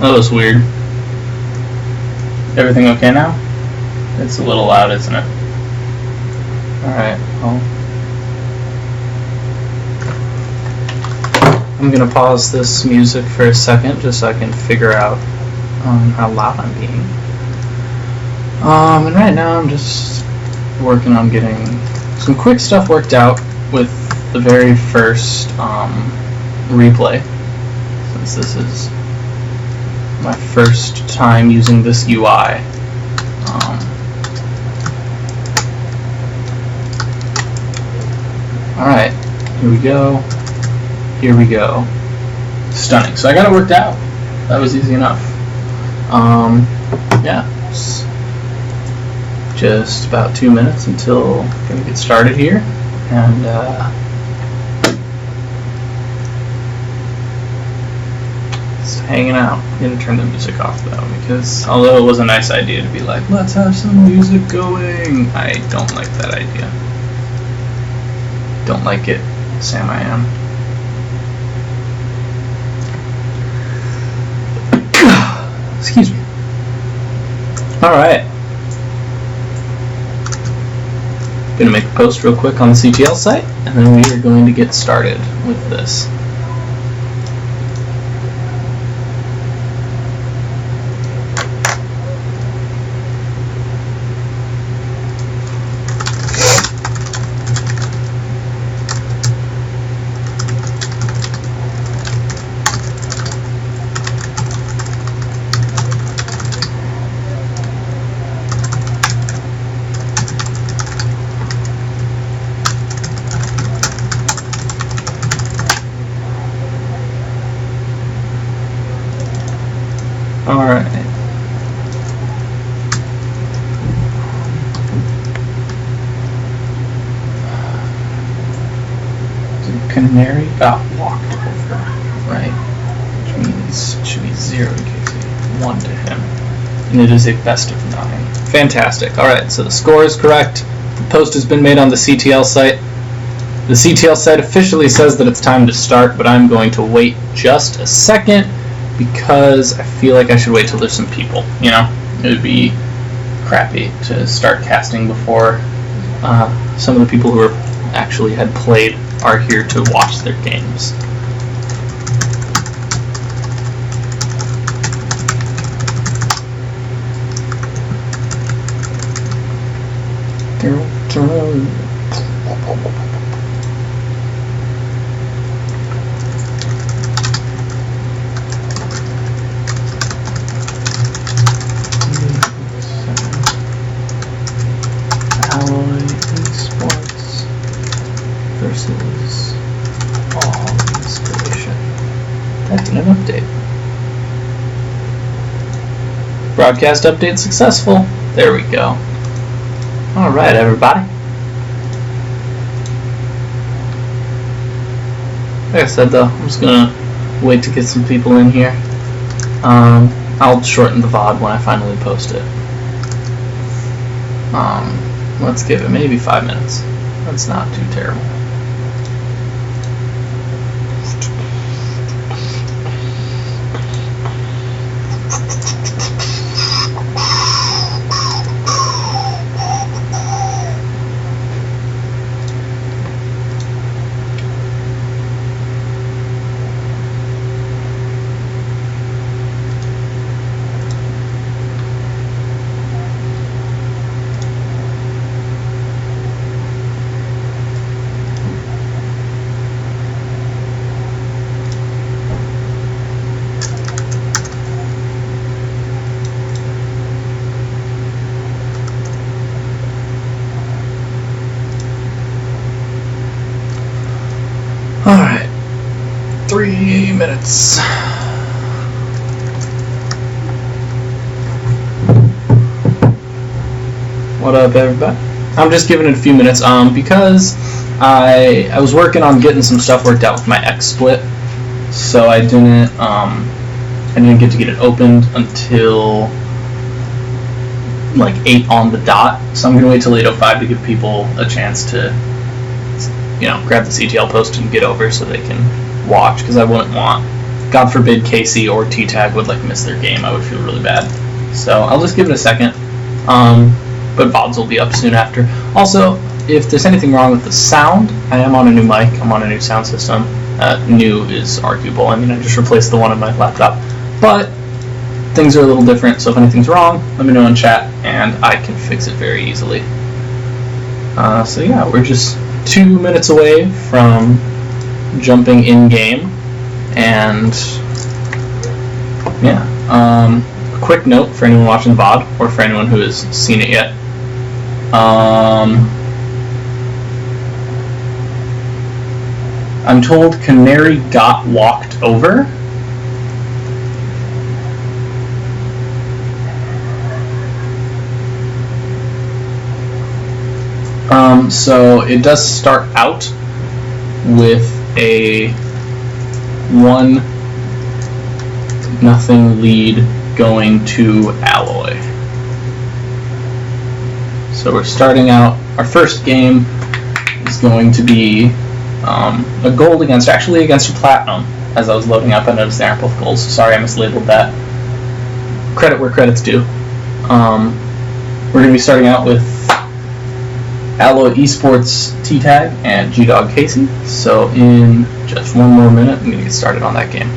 That was weird. Everything okay now? It's a little loud, isn't it? Alright, well. I'm gonna pause this music for a second just so I can figure out how loud I'm being. And right now I'm just working on getting some quick stuff worked out with the very first replay, since this is my first time using this UI. Alright, here we go. Here we go. Stunning. So I got it worked out. That was easy enough. Yeah. Just about 2 minutes until I'm going to get started here. And, just hanging out. I'm going to turn the music off, though, because although it was a nice idea to be like, let's have some music going, I don't like that idea. Don't like it, Sam I am. Excuse me. Alright. Gonna make a post real quick on the CTL site, and then we are going to get started with this. Alright. The canary got walked over, right? Which means it should be 0 in case he 1 to him. And it is a best of 9. Fantastic. Alright, so the score is correct. The post has been made on the CTL site. The CTL site officially says that it's time to start, but I'm going to wait just a second, because I feel like I should wait till there's some people, you know? It would be crappy to start casting before some of the people who are actually had played are here to watch their games. eSports versus all inspiration. That's an update. Broadcast update successful. There we go. Alright, everybody. Like I said, though, I'm just gonna wait to get some people in here. I'll shorten the VOD when I finally post it. Let's give it maybe 5 minutes. That's not too terrible. Alright, 3 minutes. What up, everybody? I'm just giving it a few minutes because I was working on getting some stuff worked out with my XSplit, so I didn't get it opened until like 8 on the dot. So I'm gonna wait till 8:05 to give people a chance to, you know, grab the CTL post and get over so they can watch, because I wouldn't want God forbid Casey or T-Tag would like miss their game, I would feel really bad. So I'll just give it a second. But VODs will be up soon after. Also, if there's anything wrong with the sound, I am on a new mic. I'm on a new sound system. New is arguable. I mean, I just replaced the one on my laptop. But things are a little different, so if anything's wrong, let me know in chat, and I can fix it very easily. So yeah, we're just 2 minutes away from jumping in-game, and yeah. A quick note for anyone watching the VOD, or for anyone who has seen it yet. I'm told Canary got walked over. So it does start out with a 1-0 lead going to Alloy. So we're starting out, our first game is going to be a gold against Platinum. As I was loading up, I noticed they aren't both golds. Sorry, I mislabeled that. Credit where credit's due. We're going to be starting out with Alloy eSports T-Tag and G-Dog Casey. So in just 1 more minute, I'm going to get started on that game.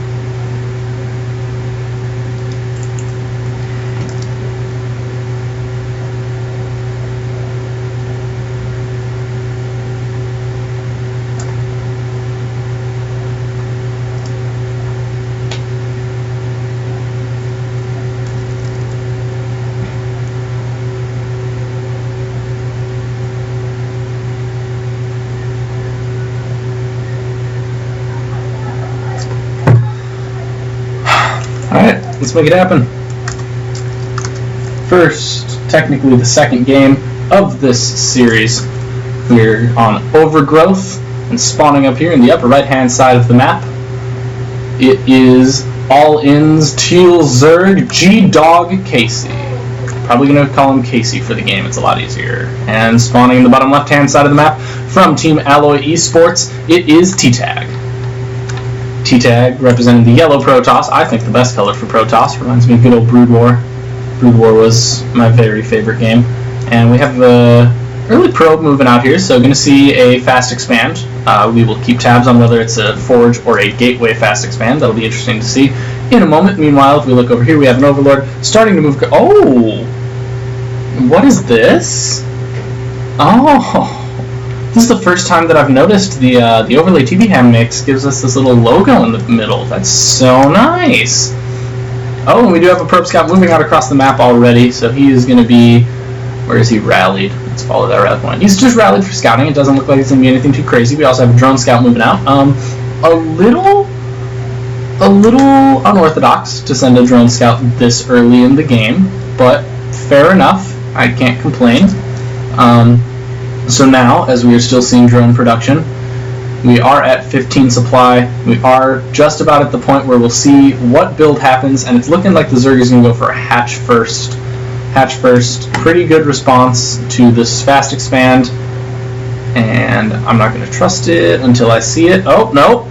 Alright, let's make it happen. First, technically the second game of this series. We're on Overgrowth and spawning up here in the upper right hand side of the map. It is All-In's Teal Zerg G-Dog Casey. Probably going to call him Casey for the game, it's a lot easier. And spawning in the bottom left hand side of the map from Team Alloy eSports, it is T-Tag. T-Tag representing the yellow Protoss. I think the best color for Protoss. Reminds me of good old Brood War. Brood War was my very favorite game. And we have the early probe moving out here, so going to see a fast expand. We will keep tabs on whether it's a forge or a gateway fast expand. That'll be interesting to see in a moment. Meanwhile, if we look over here, we have an Overlord starting to move. Oh! What is this? Oh! This is the first time that I've noticed the overlay TV ham mix gives us this little logo in the middle. That's so nice. Oh, and we do have a probe scout moving out across the map already, so he is going to be... Where is he rallied? Let's follow that rally point. He's just rallied for scouting. It doesn't look like it's going to be anything too crazy. We also have a drone scout moving out. A little unorthodox to send a drone scout this early in the game, but fair enough. I can't complain. So now, as we are still seeing drone production, we are at 15 supply. We are just about at the point where we'll see what build happens, and it's looking like the Zerg is going to go for a hatch first. Hatch first. Pretty good response to this fast expand, and I'm not going to trust it until I see it. Oh, no.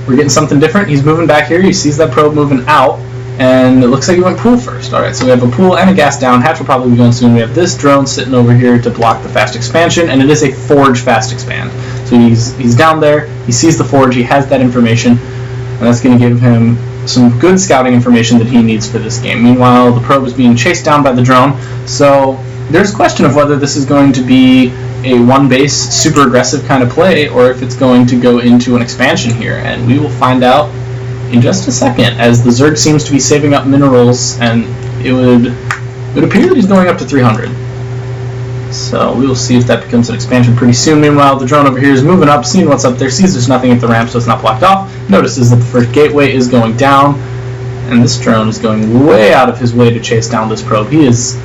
We're getting something different. He's moving back here. He sees that probe moving out, and it looks like he went pool first. Alright, so we have a pool and a gas down. Hatch will probably be going soon. We have this drone sitting over here to block the fast expansion, and it is a forge fast expand. So he's down there, he sees the forge, he has that information, and that's going to give him some good scouting information that he needs for this game. Meanwhile, the probe is being chased down by the drone, so there's a question of whether this is going to be a one-base, super aggressive kind of play, or if it's going to go into an expansion here, and we will find out in just a second, as the Zerg seems to be saving up minerals, and it would appear that he's going up to 300. So we will see if that becomes an expansion pretty soon. Meanwhile, the drone over here is moving up, seeing what's up there, sees there's nothing at the ramp, so it's not blocked off, notices that the first gateway is going down, and this drone is going way out of his way to chase down this probe. He is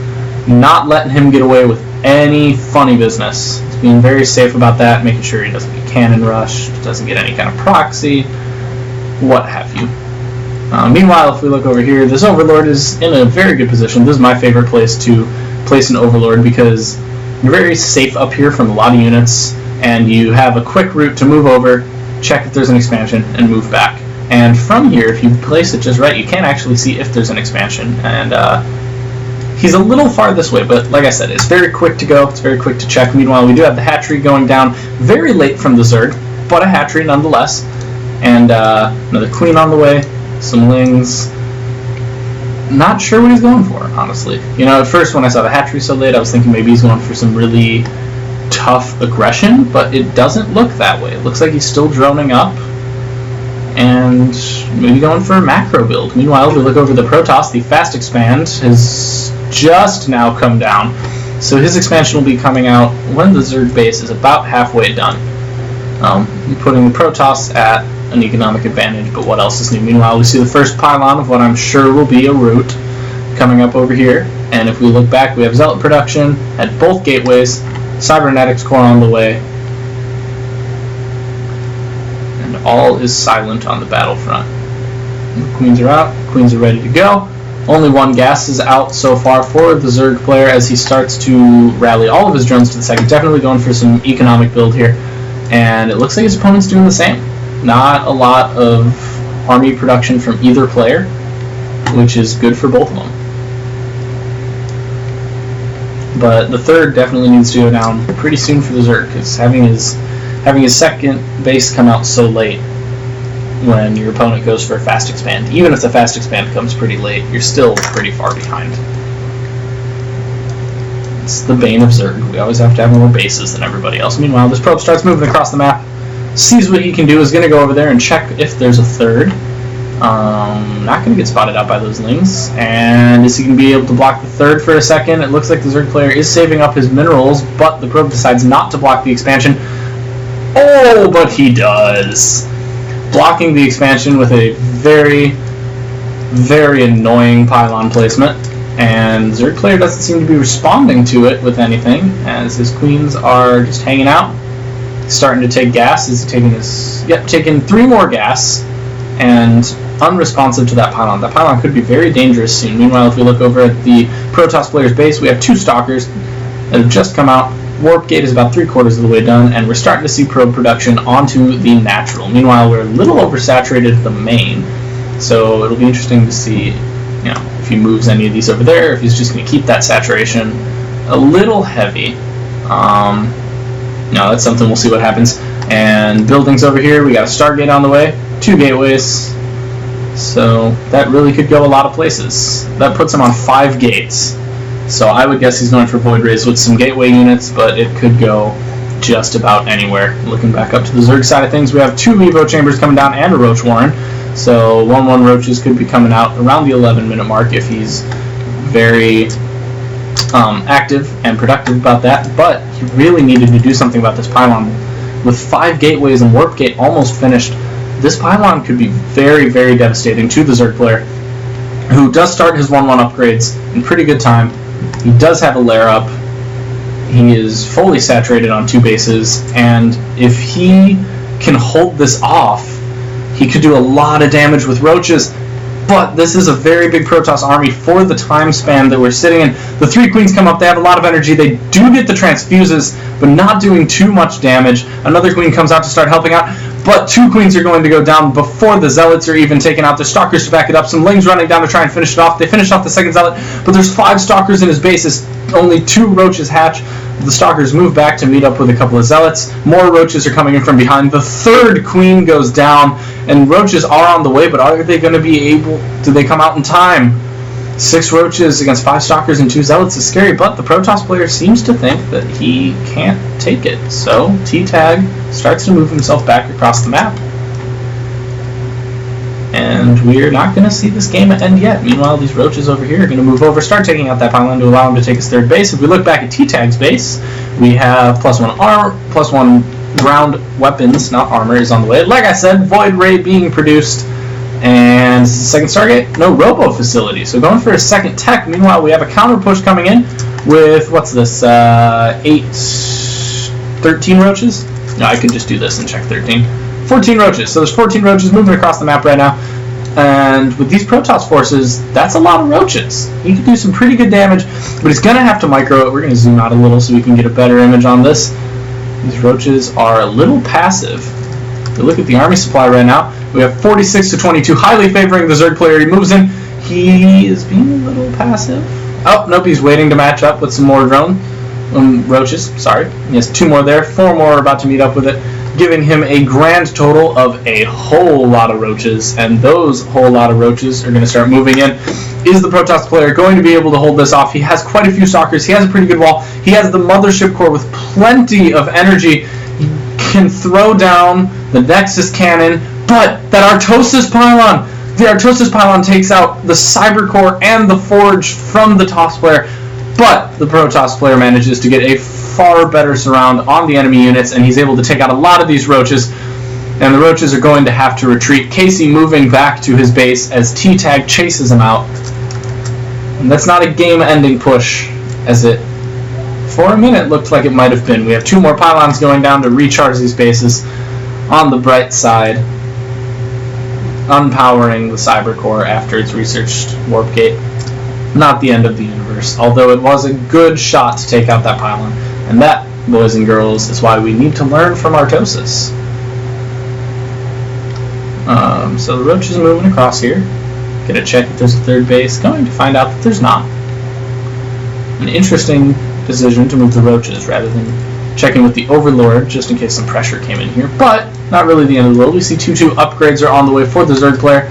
not letting him get away with any funny business. He's being very safe about that, making sure he doesn't get cannon rushed, doesn't get any kind of proxy, what have you. Meanwhile, if we look over here, this Overlord is in a very good position. This is my favorite place to place an Overlord because you're very safe up here from a lot of units, and you have a quick route to move over, check if there's an expansion, and move back. And from here, if you place it just right, you can actually see if there's an expansion. And he's a little far this way, but like I said, it's very quick to go. It's very quick to check. Meanwhile, we do have the hatchery going down very late from the Zerg, but a hatchery nonetheless. And another queen on the way, some lings. Not sure what he's going for, honestly. You know, at first when I saw the hatchery so late, I was thinking maybe he's going for some really tough aggression, but it doesn't look that way. It looks like he's still droning up and maybe going for a macro build. Meanwhile, if we look over the Protoss, the fast expand has just now come down, so his expansion will be coming out when the Zerg base is about halfway done. Putting the Protoss at an economic advantage, but what else is new? Meanwhile, we see the first pylon of what I'm sure will be a route coming up over here, and if we look back, we have Zealot production at both gateways, Cybernetics core on the way, and all is silent on the battlefront. The queens are out, queens are ready to go. Only one gas is out so far for the Zerg player as he starts to rally all of his drones to the second. Definitely going for some economic build here, and it looks like his opponent's doing the same. Not a lot of army production from either player, which is good for both of them. But the third definitely needs to go down pretty soon for the Zerg, because having his second base come out so late when your opponent goes for a fast expand, even if the fast expand comes pretty late, you're still pretty far behind. It's the bane of Zerg. We always have to have more bases than everybody else. Meanwhile, this probe starts moving across the map, sees what he can do, is going to go over there and check if there's a third. Not going to get spotted out by those lings. And is he going to be able to block the third for a second? It looks like the Zerg player is saving up his minerals, but the probe decides not to block the expansion. Oh, but he does. Blocking the expansion with a very, very annoying pylon placement. And the Zerg player doesn't seem to be responding to it with anything, as his queens are just hanging out. Starting to take gas. Is he taking his... Yep, taking 3 more gas, and unresponsive to that pylon. That pylon could be very dangerous soon. Meanwhile, if we look over at the Protoss player's base, we have 2 stalkers that have just come out. Warp gate is about 3/4 of the way done, and we're starting to see probe production onto the natural. Meanwhile, we're a little oversaturated at the main, so it'll be interesting to see, you know, if he moves any of these over there, if he's just going to keep that saturation a little heavy. No, that's something we'll see what happens. And buildings over here, we got a Stargate on the way, 2 gateways, so that really could go a lot of places. That puts him on 5 gates, so I would guess he's going for Void Rays with some gateway units, but it could go just about anywhere. Looking back up to the Zerg side of things, we have 2 Evo chambers coming down and a Roach Warren, so 1/1 Roaches could be coming out around the 11-minute mark if he's very active and productive about that, but he really needed to do something about this pylon. With 5 gateways and Warp Gate almost finished, this pylon could be very, very devastating to the Zerg player, who does start his 1/1 upgrades in pretty good time. He does have a lair up. He is fully saturated on 2 bases, and if he can hold this off, he could do a lot of damage with roaches. But this is a very big Protoss army for the time span that we're sitting in. The 3 queens come up, they have a lot of energy, they do get the transfuses, but not doing too much damage. Another queen comes out to start helping out, but 2 queens are going to go down before the Zealots are even taken out. There's Stalkers to back it up, some Lings running down to try and finish it off. They finish off the second Zealot, but there's 5 Stalkers in his base as only 2 Roaches hatch. The Stalkers move back to meet up with a couple of Zealots. More Roaches are coming in from behind. The 3rd queen goes down, and Roaches are on the way, but are they going to be able... Do they come out in time? 6 Roaches against 5 Stalkers and 2 Zealots is scary, but the Protoss player seems to think that he can't take it. So T-Tag starts to move himself back across the map. And we're not going to see this game end yet. Meanwhile, these Roaches over here are going to move over, start taking out that pylon to allow him to take his 3rd base. If we look back at T-Tag's base, we have +1 armor, +1 ground weapons, not armor, is on the way. Like I said, Void Ray being produced. And second Stargate, no Robo facility. So going for a second tech. Meanwhile, we have a counter push coming in with, what's this, 13 Roaches? No, I could just do this and check 13. 14 Roaches. So there's 14 Roaches moving across the map right now. And with these Protoss forces, that's a lot of Roaches. He could do some pretty good damage, but he's going to have to micro it. We're going to zoom out a little so we can get a better image on this. These Roaches are a little passive. We look at the army supply right now. We have 46 to 22, highly favoring the Zerg player. He moves in. He is being a little passive. Oh, nope, he's waiting to match up with some more roaches. Sorry. He has 2 more there. 4 more are about to meet up with it, giving him a grand total of a whole lot of roaches. And those whole lot of roaches are going to start moving in. Is the Protoss player going to be able to hold this off? He has quite a few stalkers. He has a pretty good wall. He has the mothership core with plenty of energy. He can throw down the Nexus cannon, but that Artosis pylon, the Artosis pylon takes out the cyber core and the forge from the TOS player, but the Protoss player manages to get a far better surround on the enemy units, and he's able to take out a lot of these roaches, and the roaches are going to have to retreat. Casey moving back to his base as T-Tag chases him out. And that's not a game-ending push, as it, for a minute, looked like it might have been. We have 2 more pylons going down to recharge these bases. On the bright side, unpowering the cyber core after it's researched warp gate. Not the end of the universe, although it was a good shot to take out that pylon. And that, boys and girls, is why we need to learn from Artosis. So the roach is moving across here. Gonna check if there's a 3rd base. Going to find out that there's not. An interesting decision to move the roaches rather than checking with the Overlord, just in case some pressure came in here. But not really the end of the world. We see 2-2 upgrades are on the way for the Zerg player.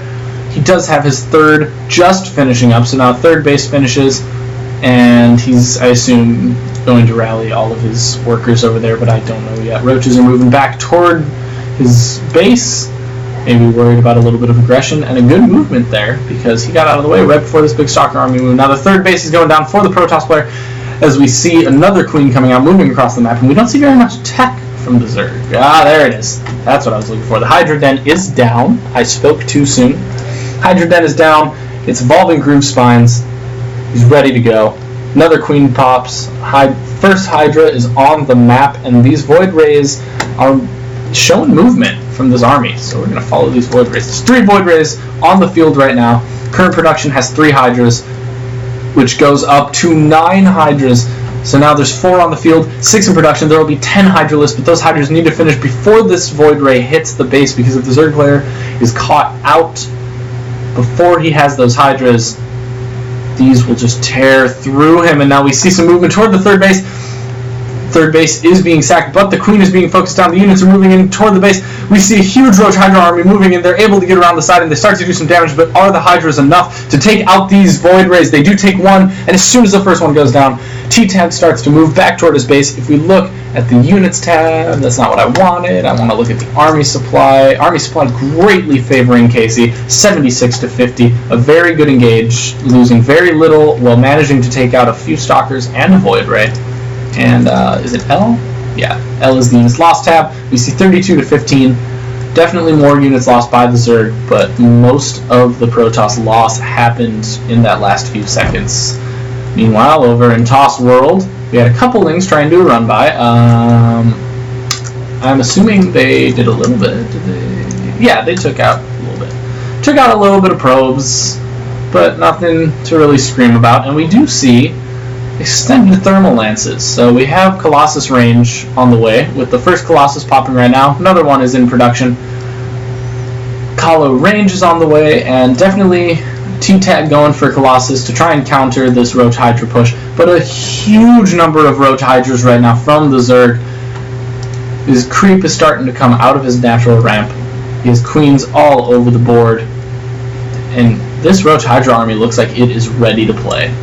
He does have his 3rd just finishing up, so now 3rd base finishes, and he's, I assume, going to rally all of his workers over there, but I don't know yet. Roaches are moving back toward his base. Maybe worried about a little bit of aggression, and a good movement there because he got out of the way right before this big stalker army move. Now the 3rd base is going down for the Protoss player as we see another queen coming out, moving across the map, and we don't see very much tech from the Zerg. Ah, there it is. That's what I was looking for. The Hydra Den is down. I spoke too soon. Hydra Den is down. It's evolving groove spines. He's ready to go. Another queen pops. First Hydra is on the map, and these Void Rays are showing movement from this army, so we're going to follow these Void Rays. There's 3 Void Rays on the field right now. Current production has 3 Hydras, which goes up to 9 Hydras. So now there's 4 on the field, 6 in production. There will be 10 Hydralisks, but those Hydras need to finish before this Void Ray hits the base, because if the Zerg player is caught out before he has those Hydras, these will just tear through him. And now we see some movement toward the 3rd base. 3rd base is being sacked, but the queen is being focused on. The units are moving in toward the base. We see a huge Roach Hydra army moving in. They're able to get around the side, and they start to do some damage, but are the Hydras enough to take out these Void Rays? They do take 1, and as soon as the first one goes down, T-Tag starts to move back toward his base. If we look at the units tab, that's not what I wanted. I want to look at the army supply. Army supply greatly favoring Casey, 76 to 50. A very good engage, losing very little while managing to take out a few Stalkers and a Void Ray. And is it L? Yeah, L is the units lost tab. We see 32 to 15. Definitely more units lost by the Zerg, but most of the Protoss loss happened in that last few seconds. Meanwhile, over in TOS World, we had a couple Lings trying to do a run by. I'm assuming they did a little bit. Did they? Yeah, they took out a little bit. Took out a little bit of probes, but nothing to really scream about. And we do see extended thermal lances. So we have Colossus range on the way, with the first Colossus popping right now. Another one is in production. Kahlo range is on the way, and definitely T-Tag going for Colossus to try and counter this Roach Hydra push. But a huge number of Roach Hydras right now from the Zerg. His creep is starting to come out of his natural ramp. He has queens all over the board. And this Roach Hydra army looks like it is ready to play.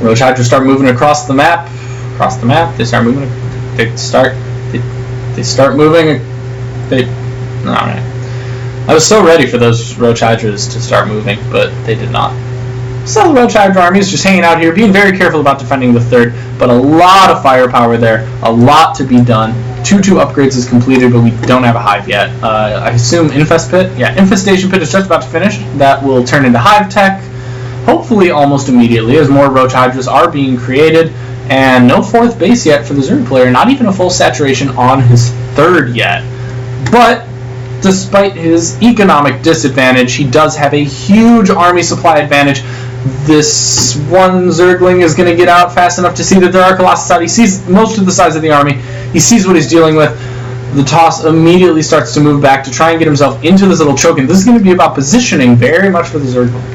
Roach Hydra start moving across the map. They start moving. They start moving. Alright. I was so ready for those Roach Hydras to start moving, but they did not. So the Roach Hydra army is just hanging out here, being very careful about defending the 3rd, but a lot of firepower there, a lot to be done. 2-2 upgrades is completed, but we don't have a hive yet. I assume Infest Pit. Yeah, Infestation Pit is just about to finish. That will turn into Hive Tech, hopefully almost immediately, as more Roach Hydras are being created, and no 4th base yet for the Zerg player, not even a full saturation on his 3rd yet. But despite his economic disadvantage, he does have a huge army supply advantage. This one Zergling is going to get out fast enough to see that there are Colossus out. He sees most of the size of the army. He sees what he's dealing with. The Toss immediately starts to move back to try and get himself into this little choke, and this is going to be about positioning very much for the Zerg player.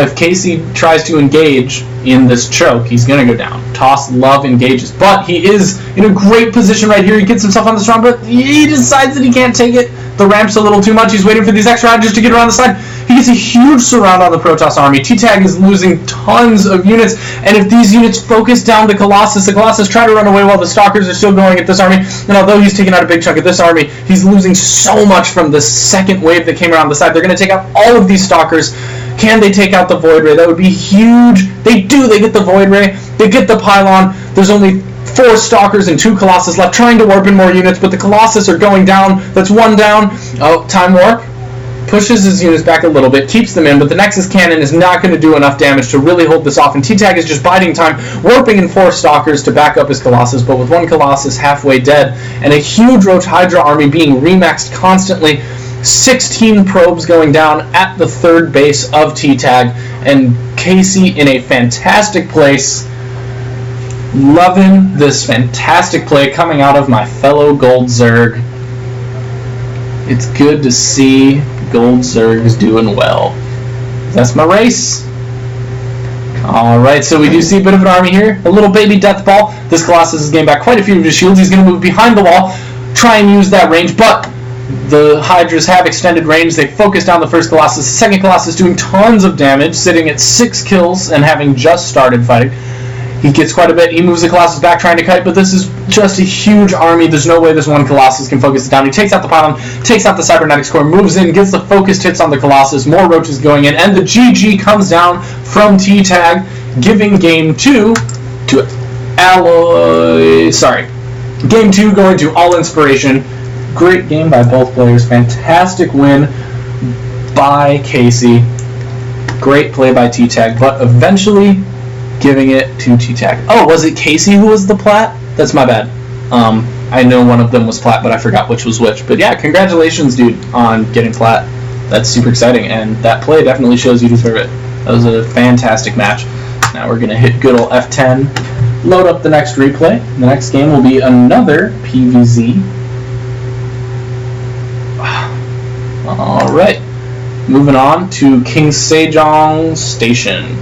If Casey tries to engage in this choke, he's going to go down. Toss love engages, but he is in a great position right here. He gets himself on the strong, but he decides that he can't take it. The ramp's a little too much. He's waiting for these extra Hydras to get around the side. He gets a huge surround on the Protoss army. T-Tag is losing tons of units, and if these units focus down the Colossus try to run away while the Stalkers are still going at this army, and although he's taking out a big chunk of this army, he's losing so much from the second wave that came around the side. They're going to take out all of these Stalkers. Can they take out the Void Ray? That would be huge. They do. They get the Void Ray. They get the Pylon. There's only 4 Stalkers and 2 Colossus left, trying to warp in more units, but the Colossus are going down. That's 1 down. Oh, Time Warp pushes his units back a little bit, keeps them in, but the Nexus Cannon is not going to do enough damage to really hold this off, and T-Tag is just biding time, warping in 4 Stalkers to back up his Colossus, but with 1 Colossus halfway dead, and a huge Roach Hydra army being remaxed constantly, 16 probes going down at the 3rd base of T-Tag, and Casey in a fantastic place. Loving this fantastic play coming out of my fellow Gold Zerg. It's good to see Gold Zergs doing well. That's my race. Alright, so we do see a bit of an army here. A little baby death ball. This Colossus has gained back quite a few of his shields. He's going to move behind the wall, try and use that range, but the Hydras have extended range. They focus down the first Colossus. The second Colossus doing tons of damage, sitting at 6 kills and having just started fighting. He gets quite a bit. He moves the Colossus back trying to kite, but this is just a huge army. There's no way this 1 Colossus can focus it down. He takes out the Pylon, takes out the Cybernetics Core, moves in, gets the focused hits on the Colossus, more Roaches going in, and the GG comes down from T-Tag, giving Game 2 to Alloy... Game 2 going to All Inspiration. Great game by both players. Fantastic win by Casey. Great play by T-Tag, but eventually giving it to T-Tag. Oh, was it Casey who was the plat? That's my bad. I know one of them was plat, but I forgot which was which. But yeah, congratulations, dude, on getting plat. That's super exciting, and that play definitely shows you deserve it. That was a fantastic match. Now we're going to hit good old F10, load up the next replay. The next game will be another PVZ. Alright, moving on to King Sejong Station.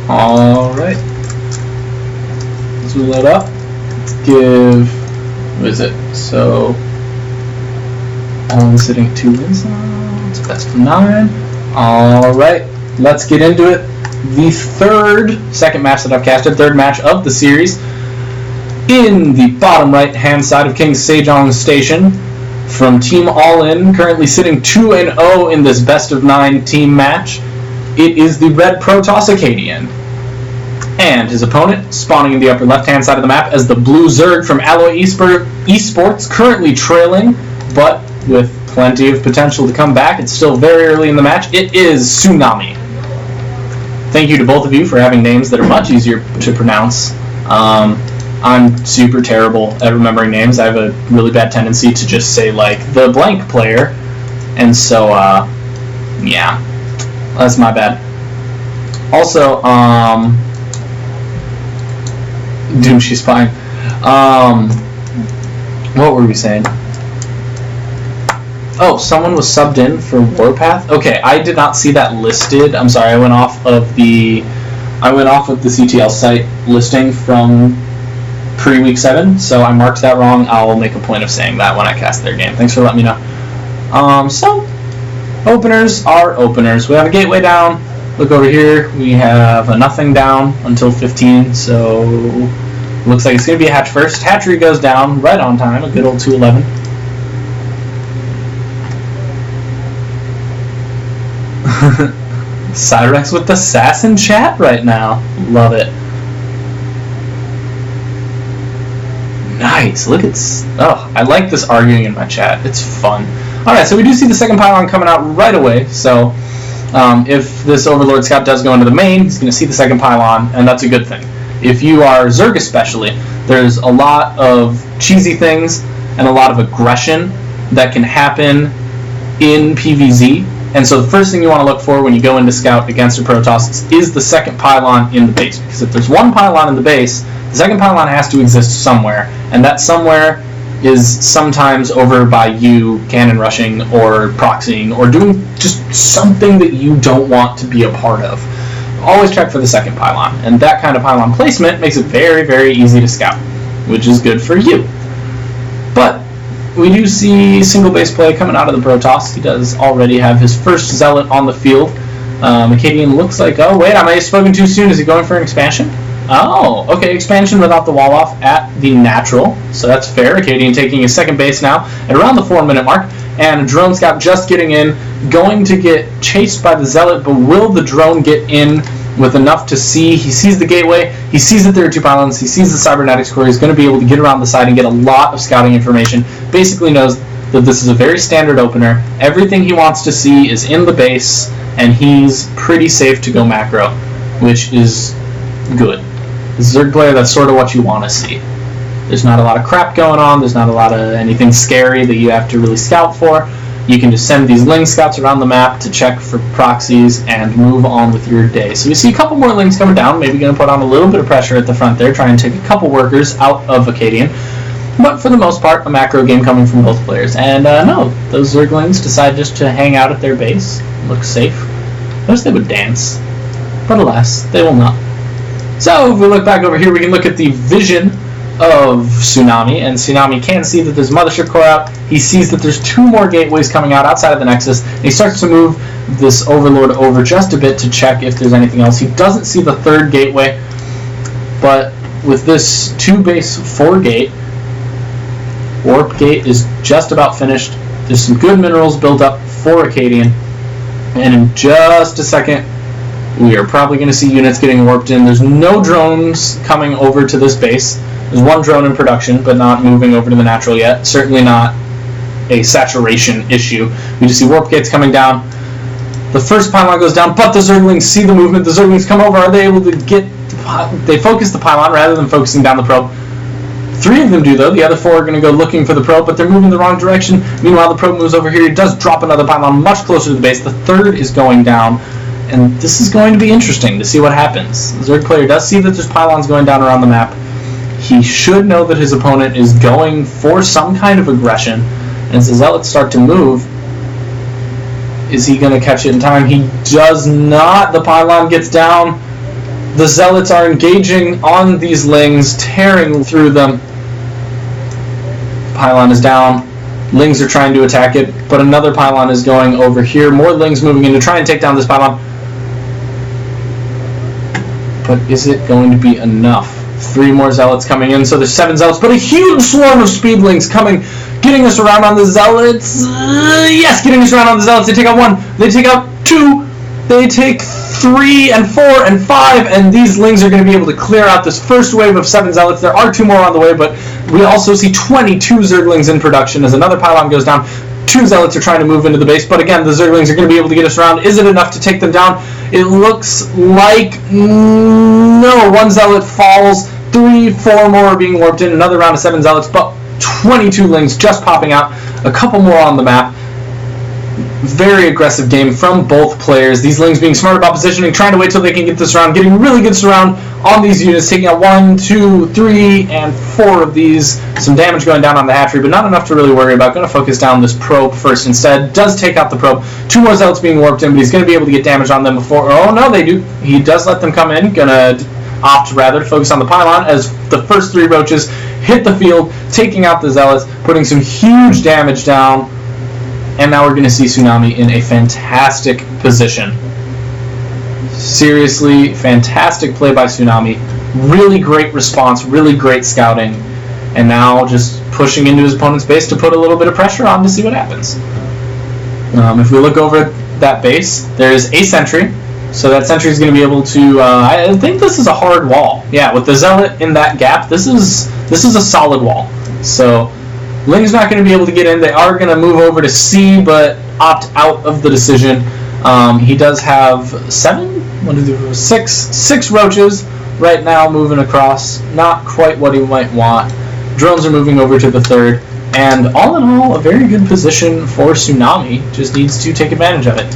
Alright, let's move that up. Let's give, what is it? So, I'm sitting at 2 wins now. It's best of 9. Alright, let's get into it. The second match that I've casted, third match of the series. In the bottom right hand side of King Sejong Station, from Team All In, currently sitting 2-0 in this best of 9 team match, it is the Red Protoss Acadian. And his opponent, spawning in the upper left-hand side of the map as the Blue Zerg from Alloy eSports, currently trailing, but with plenty of potential to come back. It's still very early in the match. It is Tsunami. Thank you to both of you for having names that are much easier to pronounce. I'm super terrible at remembering names. I have a really bad tendency to just say, like, the blank player. And so, yeah. That's my bad. Also, Doom, she's fine. What were we saying? Oh, someone was subbed in for Warpath? Okay, I did not see that listed. I'm sorry, I went off of the CTL site listing from pre-week 7, so I marked that wrong. I'll make a point of saying that when I cast their game. Thanks for letting me know. So, openers are openers. We have a gateway down. Look over here. We have a nothing down until 15, so looks like it's going to be a hatch first. Hatchery goes down right on time, a good old 211. Cyrex with the sass in chat right now. Love it. Nice. Look at... Oh, I like this arguing in my chat. It's fun. Alright, so we do see the second pylon coming out right away. So if this Overlord Scout does go into the main, he's going to see the second pylon, and that's a good thing. if you are Zerg especially, there's a lot of cheesy things and a lot of aggression that can happen in PvZ. And so the first thing you want to look for when you go into scout against a Protoss is the second pylon in the base. Because if there's one pylon in the base, the second pylon has to exist somewhere. And that somewhere is sometimes over by you cannon rushing or proxying or doing just something that you don't want to be a part of. Always check for the second pylon. And that kind of pylon placement makes it very, very easy to scout, which is good for you. But we do see single base play coming out of the Protoss. He does already have his first Zealot on the field. Acadian looks like, oh wait, I may have spoken too soon. Is he going for an expansion? Oh, okay, expansion without the wall off at the natural. So that's fair. Acadian taking his second base now at around the 4-minute mark. And a drone scout just getting in, going to get chased by the Zealot, but will the drone get in with enough to see? He sees the gateway, he sees that there are two pylons, he sees the cybernetics core, he's going to be able to get around the side and get a lot of scouting information. Basically knows that this is a very standard opener. Everything he wants to see is in the base, and he's pretty safe to go macro, which is good. This Zerg player, that's sort of what you want to see. There's not a lot of crap going on, there's not a lot of anything scary that you have to really scout for. You can just send these Ling scouts around the map to check for proxies and move on with your day. So you see a couple more Lings coming down, maybe going to put on a little bit of pressure at the front there, try and take a couple workers out of Acadian. But for the most part, a macro game coming from both players. And no, those Zerglings decide just to hang out at their base, look safe. I wish they would dance, but alas, they will not. So if we look back over here, we can look at the vision of Tsunami, and Tsunami can see that there's a mothership core out. He sees that there's two more gateways coming out outside of the Nexus, and he starts to move this Overlord over just a bit to check if there's anything else. He doesn't see the third gateway, but with this 2-base 4-gate, Warp Gate is just about finished. There's some good minerals built up for Acadian, and in just a second, we are probably going to see units getting warped in. There's no drones coming over to this base. There's one drone in production, but not moving over to the natural yet. Certainly not a saturation issue. We just see warp gates coming down. The first pylon goes down, but the Zerglings see the movement. The Zerglings come over. Are they able to get... They focus the pylon rather than focusing down the probe. 3 of them do, though. The other 4 are going to go looking for the probe, but they're moving the wrong direction. Meanwhile, the probe moves over here. He does drop another pylon much closer to the base. The third is going down, and this is going to be interesting to see what happens. The Zerg player does see that there's pylons going down around the map. He should know that his opponent is going for some kind of aggression. And as the Zealots start to move, is he going to catch it in time? He does not. The pylon gets down. The Zealots are engaging on these Lings, tearing through them. Pylon is down. Lings are trying to attack it, but another pylon is going over here. More Lings moving in to try and take down this pylon. But is it going to be enough? 3 more Zealots coming in, so there's 7 Zealots, but a huge swarm of Speedlings coming, getting us around on the Zealots. Yes, getting us around on the Zealots. They take out 1, they take out 2, they take 3 and 4 and 5, and these Lings are going to be able to clear out this first wave of 7 Zealots. There are 2 more on the way, but we also see 22 Zerglings in production as another pylon goes down. 2 Zealots are trying to move into the base, but again, the Zerglings are going to be able to get us around. Is it enough to take them down? It looks like no. 1 Zealot falls, 3, 4 more are being warped in, another round of 7 Zealots, but 22 Lings just popping out, a couple more on the map. Very aggressive game from both players. These Lings being smart about positioning, trying to wait till they can get this round, getting really good surround on these units, taking out 1, 2, 3, and 4 of these. Some damage going down on the hatchery, but not enough to really worry about. Going to focus down this probe first instead. Does take out the probe. 2 more Zealots being warped in, but he's going to be able to get damage on them before... Oh, no, they do. He does let them come in. Going to opt, rather, to focus on the pylon as the first 3 roaches hit the field, taking out the Zealots, putting some huge damage down. And now we're going to see Tsunami in a fantastic position. Seriously, fantastic play by Tsunami. Really great response, really great scouting. And now just pushing into his opponent's base to put a little bit of pressure on to see what happens. If we look over at that base, there's a sentry. So that sentry is going to be able to... I think this is a hard wall. Yeah, with the Zealot in that gap, this is a solid wall. So... Ling's not going to be able to get in. They are going to move over to C, but opt out of the decision. He does have 6 roaches, right now moving across, not quite what he might want. Drones are moving over to the third, and all in all, a very good position for Tsunami. Just needs to take advantage of it.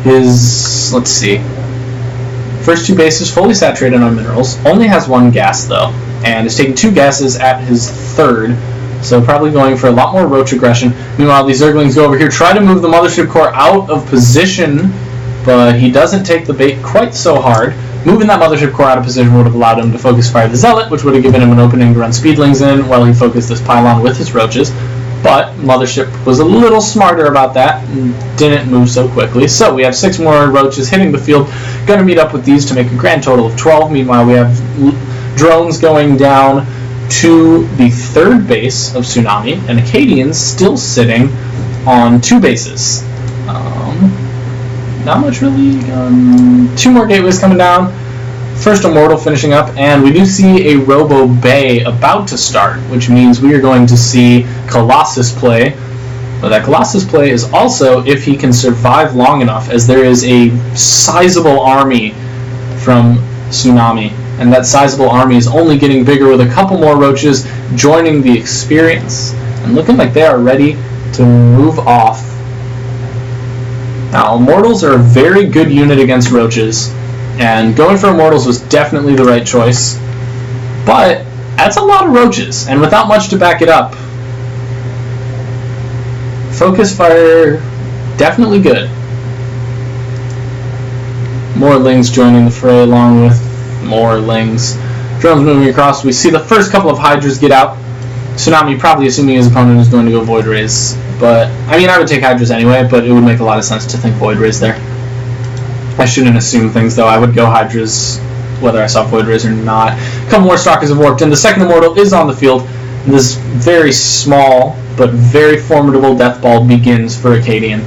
Let's see, first 2 bases fully saturated on minerals, only has 1 gas though, and is taking 2 gases at his third, so probably going for a lot more roach aggression. Meanwhile, these Zerglings go over here, try to move the Mothership Core out of position, but he doesn't take the bait quite so hard. Moving that Mothership Core out of position would have allowed him to focus fire the Zealot, which would have given him an opening to run Speedlings in while he focused this pylon with his roaches. But Mothership was a little smarter about that and didn't move so quickly. So we have 6 more roaches hitting the field. Going to meet up with these to make a grand total of 12. Meanwhile, we have drones going down to the third base of Tsunami, and Acadians still sitting on 2 bases. Not much really. 2 more gateways coming down. First Immortal finishing up, and we do see a Robo Bay about to start, which means we are going to see Colossus play. But that Colossus play is also if he can survive long enough, as there is a sizable army from Tsunami, and that sizable army is only getting bigger with a couple more roaches joining the experience, and looking like they are ready to move off. Now, Immortals are a very good unit against roaches, and going for Immortals was definitely the right choice, but that's a lot of roaches, and without much to back it up. Focus fire, definitely good. More Lings joining the fray along with more Lings. Drones moving across. We see the first couple of Hydras get out. Tsunami probably assuming his opponent is going to go Void Rays, but I mean, I would take Hydras anyway, but it would make a lot of sense to think Void Rays there. I shouldn't assume things though. I would go Hydras whether I saw Void Rays or not. A couple more Stalkers have warped in. The second Immortal is on the field. And this very small but very formidable Death Ball begins for Acadian.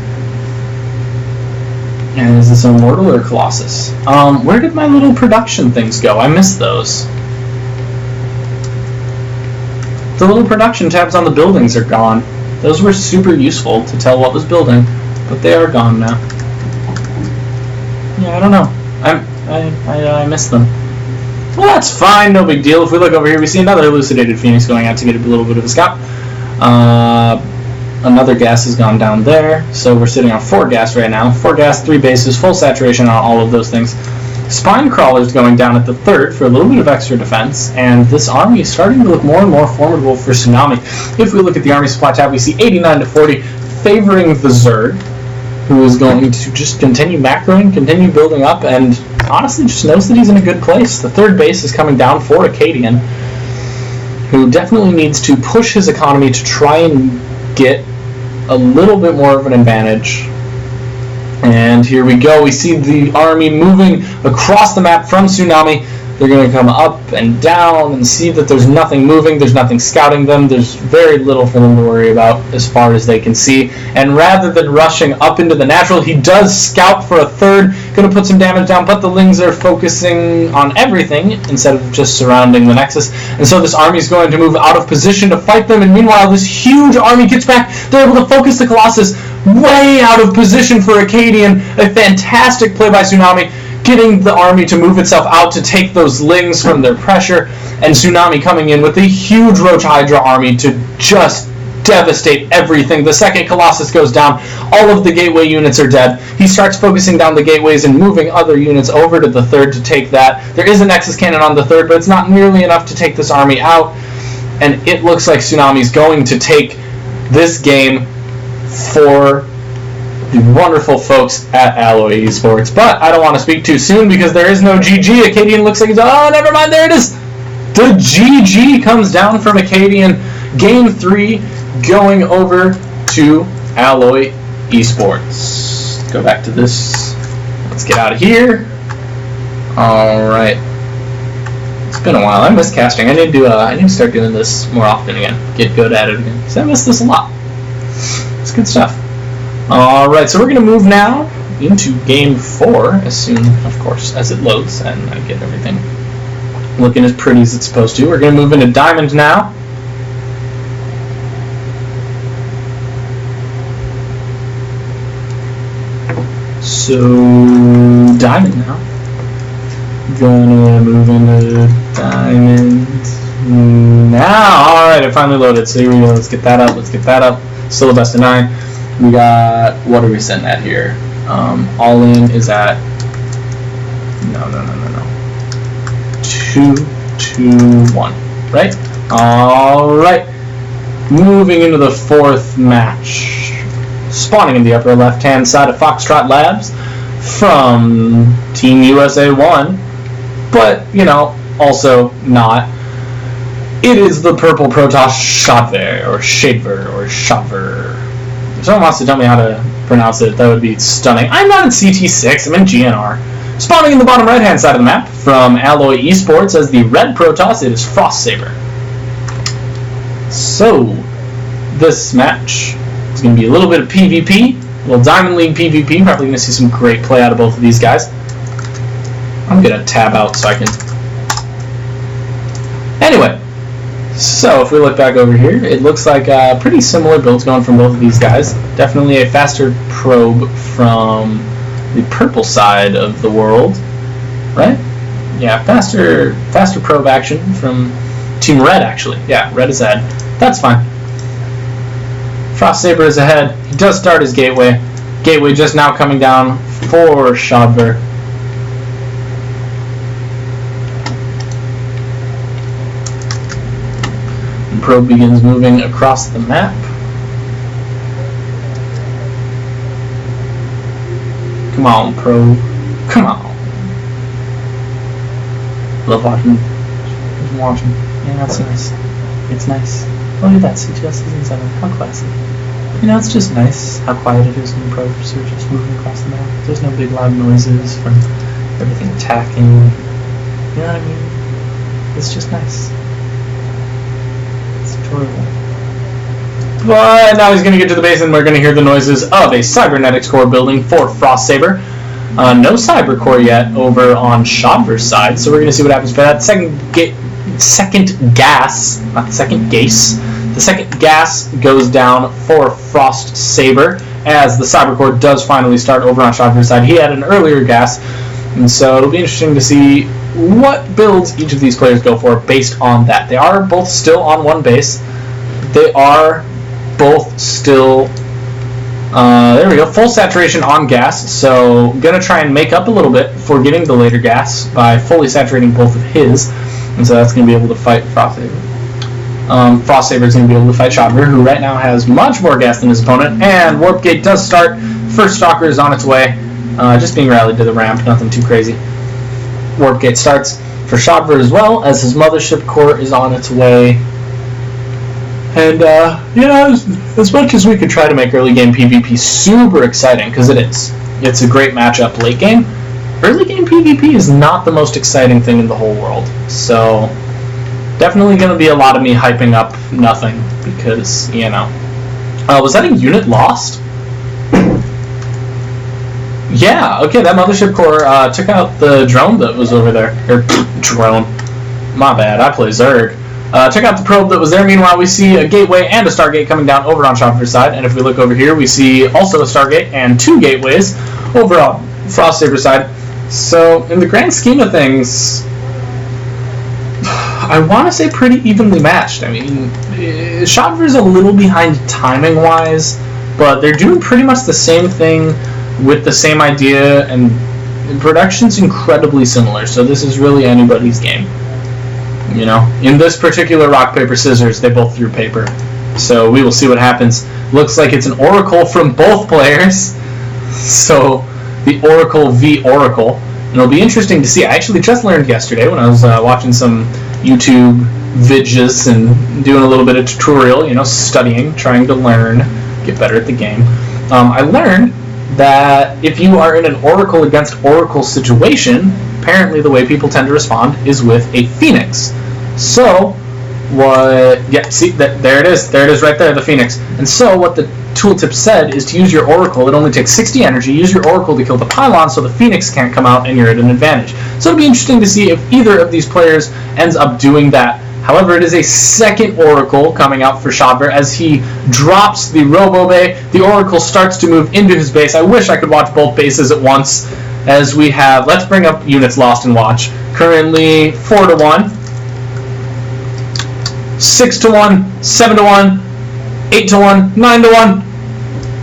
And is this an Immortal or a Colossus? Where did my little production things go? I missed those. The little production tabs on the buildings are gone. Those were super useful to tell what was building, but they are gone now. Yeah, I don't know. I missed them. Well, that's fine. No big deal. If we look over here, we see another Elucidated Phoenix going out to get a little bit of a scout. Another gas has gone down there, so we're sitting on 4 gas right now. 4 gas, 3 bases, full saturation on all of those things. Spine Crawlers going down at the third for a little bit of extra defense, and this army is starting to look more and more formidable for Tsunami. If we look at the army supply tab, we see 89 to 40 favoring the Zerg, who is going to just continue macroing, continue building up, and honestly just knows that he's in a good place. The third base is coming down for Acadian, who definitely needs to push his economy to try and get a little bit more of an advantage. And here we go. We see the army moving across the map from Tsunami. They're going to come up and down and see that there's nothing moving, there's nothing scouting them, there's very little for them to worry about as far as they can see. And rather than rushing up into the natural, he does scout for a third, going to put some damage down, but the Lings are focusing on everything instead of just surrounding the Nexus. And so this army is going to move out of position to fight them, and meanwhile this huge army gets back. They're able to focus the Colossus way out of position for Acadian. A fantastic play by Tsunami, getting the army to move itself out to take those Lings from their pressure, and Tsunami coming in with a huge Roach Hydra army to just devastate everything. The second Colossus goes down, all of the gateway units are dead. He starts focusing down the gateways and moving other units over to the third to take that. There is a Nexus Cannon on the third, but it's not nearly enough to take this army out, and it looks like Tsunami's going to take this game for the wonderful folks at Alloy eSports. But I don't want to speak too soon because there is no GG. Acadian looks like he's... Oh, never mind. There it is. The GG comes down from Acadian. Game 3 going over to Alloy eSports. Go back to this. Let's get out of here. Alright. It's been a while. I miss casting. I need to start doing this more often again. Get good at it again. Because I miss this a lot. It's good stuff. Alright, so we're going to move now into Game 4 as soon, of course, as it loads and I get everything looking as pretty as it's supposed to. We're going to move into Diamond now. So, Diamond now. Gonna move into diamonds now. Alright, it finally loaded. So here we go. Let's get that up. Let's get that up. Still a best of 9. We got, what are we sitting at here? All in is at, no. 2, 2, 1. Right? Alright. Moving into the 4th match. Spawning in the upper left-hand side of Foxtrot Labs from Team USA 1. But, you know, also not. It is the purple Protoss Shadver, or Shadver, or Shadver. If someone wants to tell me how to pronounce it, that would be stunning. I'm not in CT6, I'm in GNR. Spawning in the bottom right-hand side of the map from Alloy eSports as the red Protoss, it is Frost Saber. So, this match is going to be a little bit of PvP, a little Diamond League PvP. Probably going to see some great play out of both of these guys. I'm going to tab out so I can... Anyway, so if we look back over here, it looks like pretty similar builds going from both of these guys. Definitely a faster probe from the purple side of the world, right? Yeah, faster probe action from Team Red, actually. Yeah, Red is ahead. That's fine. Frost Saber is ahead. He does start his gateway. Gateway just now coming down for Shadver. And probe begins moving across the map. Come on, probe. Come on. Love watching. Yeah, that's nice. It's nice. Look at that, CTS Season 7. How classy. You know, it's just nice how quiet it is when the probes are just moving across the map. There's no big loud noises from everything attacking. You know what I mean? It's just nice. It's enjoyable. But now he's going to get to the base and we're going to hear the noises of a cybernetics core building for Frost Saber. No cyber core yet over on Shadver's side, so we're going to see what happens for that. Second gas, not the second gase. The second gas goes down for Frost Saber as the cyber core does finally start over on Shadver's side. He had an earlier gas, and so it'll be interesting to see what builds each of these players go for based on that. They are both still on one base. They are both still, there we go, full saturation on gas, so I'm going to try and make up a little bit for getting the later gas by fully saturating both of his, and so that's going to be able to fight Frost Saber. Frost Saber is going to be able to fight Shadver, who right now has much more gas than his opponent, and Warp Gate does start. First Stalker is on its way, just being rallied to the ramp, nothing too crazy. Warp Gate starts for Shadver as well, as his Mothership core is on its way. And, you know, as much as we could try to make early game PvP super exciting, because it is. It's a great matchup late game. Early game PvP is not the most exciting thing in the whole world. So, definitely going to be a lot of me hyping up nothing, because, you know. Was that a unit lost? Yeah, okay, that Mothership core took out the drone that was over there. Or, drone. My bad, I play Zerg. Check out the probe that was there. Meanwhile, we see a gateway and a Stargate coming down over on Shadver's side. And if we look over here, we see also a Stargate and 2 gateways over on Frost Saber's side. So, in the grand scheme of things, I want to say pretty evenly matched. I mean, Shadver's a little behind timing-wise, but they're doing pretty much the same thing with the same idea, and production's incredibly similar. So this is really anybody's game. You know, in this particular rock, paper, scissors, they both threw paper. So we will see what happens. Looks like it's an Oracle from both players. So the Oracle v Oracle. And it'll be interesting to see. I actually just learned yesterday when I was watching some YouTube vidges and doing a little bit of tutorial, you know, studying, trying to learn, get better at the game. I learned that if you are in an Oracle against Oracle situation, apparently the way people tend to respond is with a Phoenix. So, what, yeah, see, there it is right there, the Phoenix. And so, what the tooltip said is to use your Oracle. It only takes 60 energy. Use your Oracle to kill the pylon so the Phoenix can't come out and you're at an advantage. So, it'll be interesting to see if either of these players ends up doing that. However, it is a second Oracle coming out for Shadver as he drops the Robo Bay. The Oracle starts to move into his base. I wish I could watch both bases at once. as we have, let's bring up units lost in watch. Currently 4-1, 6-1, 7-1, 8-1, 9-1.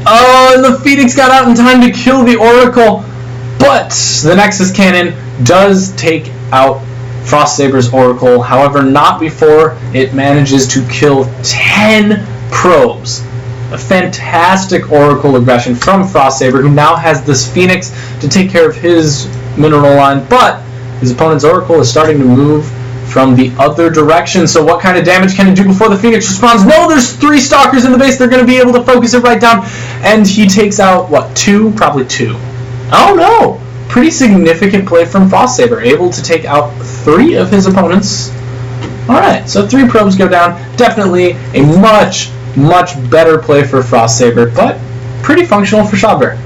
Oh, and the Phoenix got out in time to kill the Oracle. But the Nexus Cannon does take out Frost Saber's Oracle. However, not before it manages to kill 10 probes. A fantastic Oracle aggression from Frost Saber, who now has this Phoenix to take care of his mineral line. But his opponent's Oracle is starting to move from the other direction. So what kind of damage can it do before the Phoenix responds? No, there's 3 Stalkers in the base. They're going to be able to focus it right down. And he takes out, what, 2? Probably 2. Oh, no. Pretty significant play from Frost Saber. Able to take out 3 of his opponents. Alright, so 3 probes go down. Definitely a much better play for Frost Saber, but pretty functional for Chobo.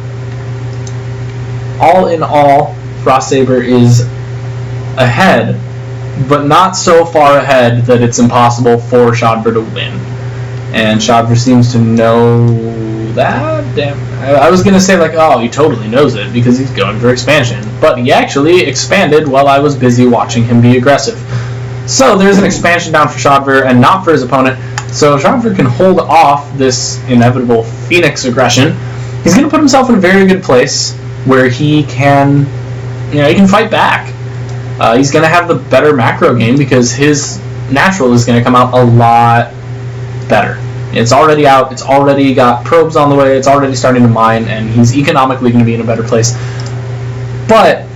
All in all, Frost Saber is ahead, but not so far ahead that it's impossible for Chobo to win. And Chobo seems to know that. Damn, I was gonna say like, oh, he totally knows it because he's going for expansion, but he actually expanded while I was busy watching him be aggressive. So there's an expansion down for Chobo and not for his opponent. So Chobo can hold off this inevitable Phoenix aggression. He's going to put himself in a very good place where he can, he can fight back. He's going to have the better macro game because his natural is going to come out a lot better. It's already out. It's already got probes on the way. It's already starting to mine, and he's economically going to be in a better place. But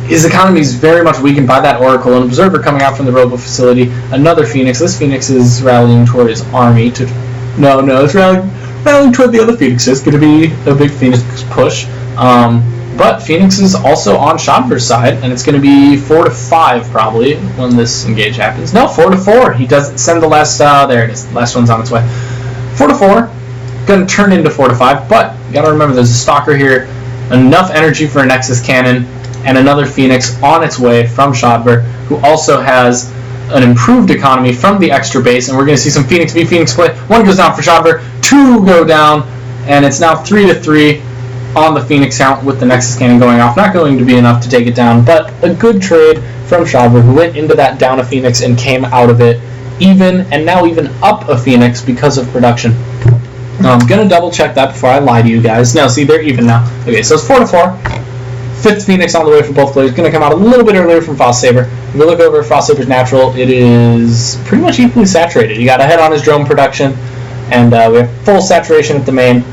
his economy is very much weakened by that Oracle. An Observer coming out from the Robo facility. Another Phoenix. This Phoenix is rallying toward his army. It's rallying toward the other Phoenixes. Going to be a big Phoenix push. But Phoenix is also on Chobo's side, and it's going to be 4-5 probably when this engage happens. No, 4-4. He doesn't send the last. There it is. The last one's on its way. 4-4. Going to turn into 4-5. But you got to remember, there's a Stalker here. Enough energy for a Nexus Cannon. And another Phoenix on its way from Chobo, who also has an improved economy from the extra base. And we're going to see some Phoenix v Phoenix play. 1 goes down for Chobo, 2 go down, and it's now 3-3 on the Phoenix count with the Nexus Cannon going off. Not going to be enough to take it down, but a good trade from Chobo, who went into that down a Phoenix and came out of it even, and now even up a Phoenix because of production. I'm going to double check that before I lie to you guys. No, see, they're even now. Okay, so it's 4-4. 5th Phoenix on the way for both players. Going to come out a little bit earlier from Frost Saber. If we look over at Frost Saber's natural, it is pretty much equally saturated. He got ahead on his drone production, and we have full saturation at the main.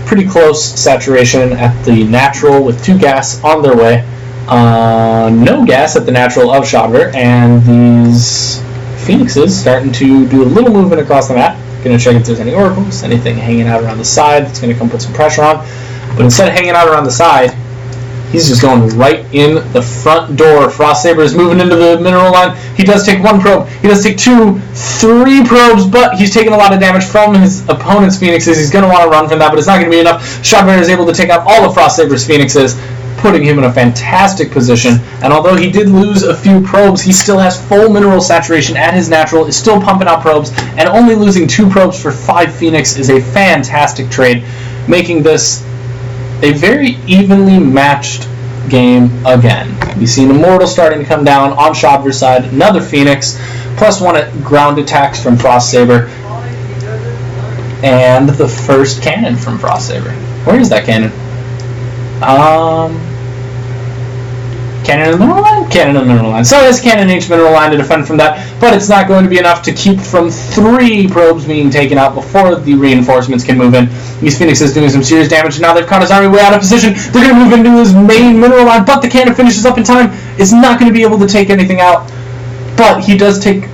Pretty close saturation at the natural with 2 gas on their way. No gas at the natural of Chobo, and these Phoenixes starting to do a little movement across the map. Going to check if there's any oracles, anything hanging out around the side that's going to come put some pressure on. But instead of hanging out around the side, he's just going right in the front door. Frost Saber is moving into the mineral line. He does take 1 probe. He does take 2, 3 probes, but he's taking a lot of damage from his opponent's Phoenixes. He's going to want to run from that, but it's not going to be enough. Chobo is able to take out all of Frost Saber's Phoenixes, putting him in a fantastic position. And although he did lose a few probes, he still has full mineral saturation at his natural, is still pumping out probes, and only losing 2 probes for 5 Phoenix is a fantastic trade, making this a very evenly matched game again. We see an Immortal starting to come down on Chobo's side, another Phoenix, +1 at ground attacks from Frost Saber, and the first cannon from Frost Saber. Where is that cannon? Cannon in the mineral line? Cannon in the mineral line. So there's cannon in each mineral line to defend from that, but it's not going to be enough to keep from 3 probes being taken out before the reinforcements can move in. These Phoenixes doing some serious damage, and now they've caught his army way out of position. They're going to move into his main mineral line, but the cannon finishes up in time. Is not going to be able to take anything out, but he does take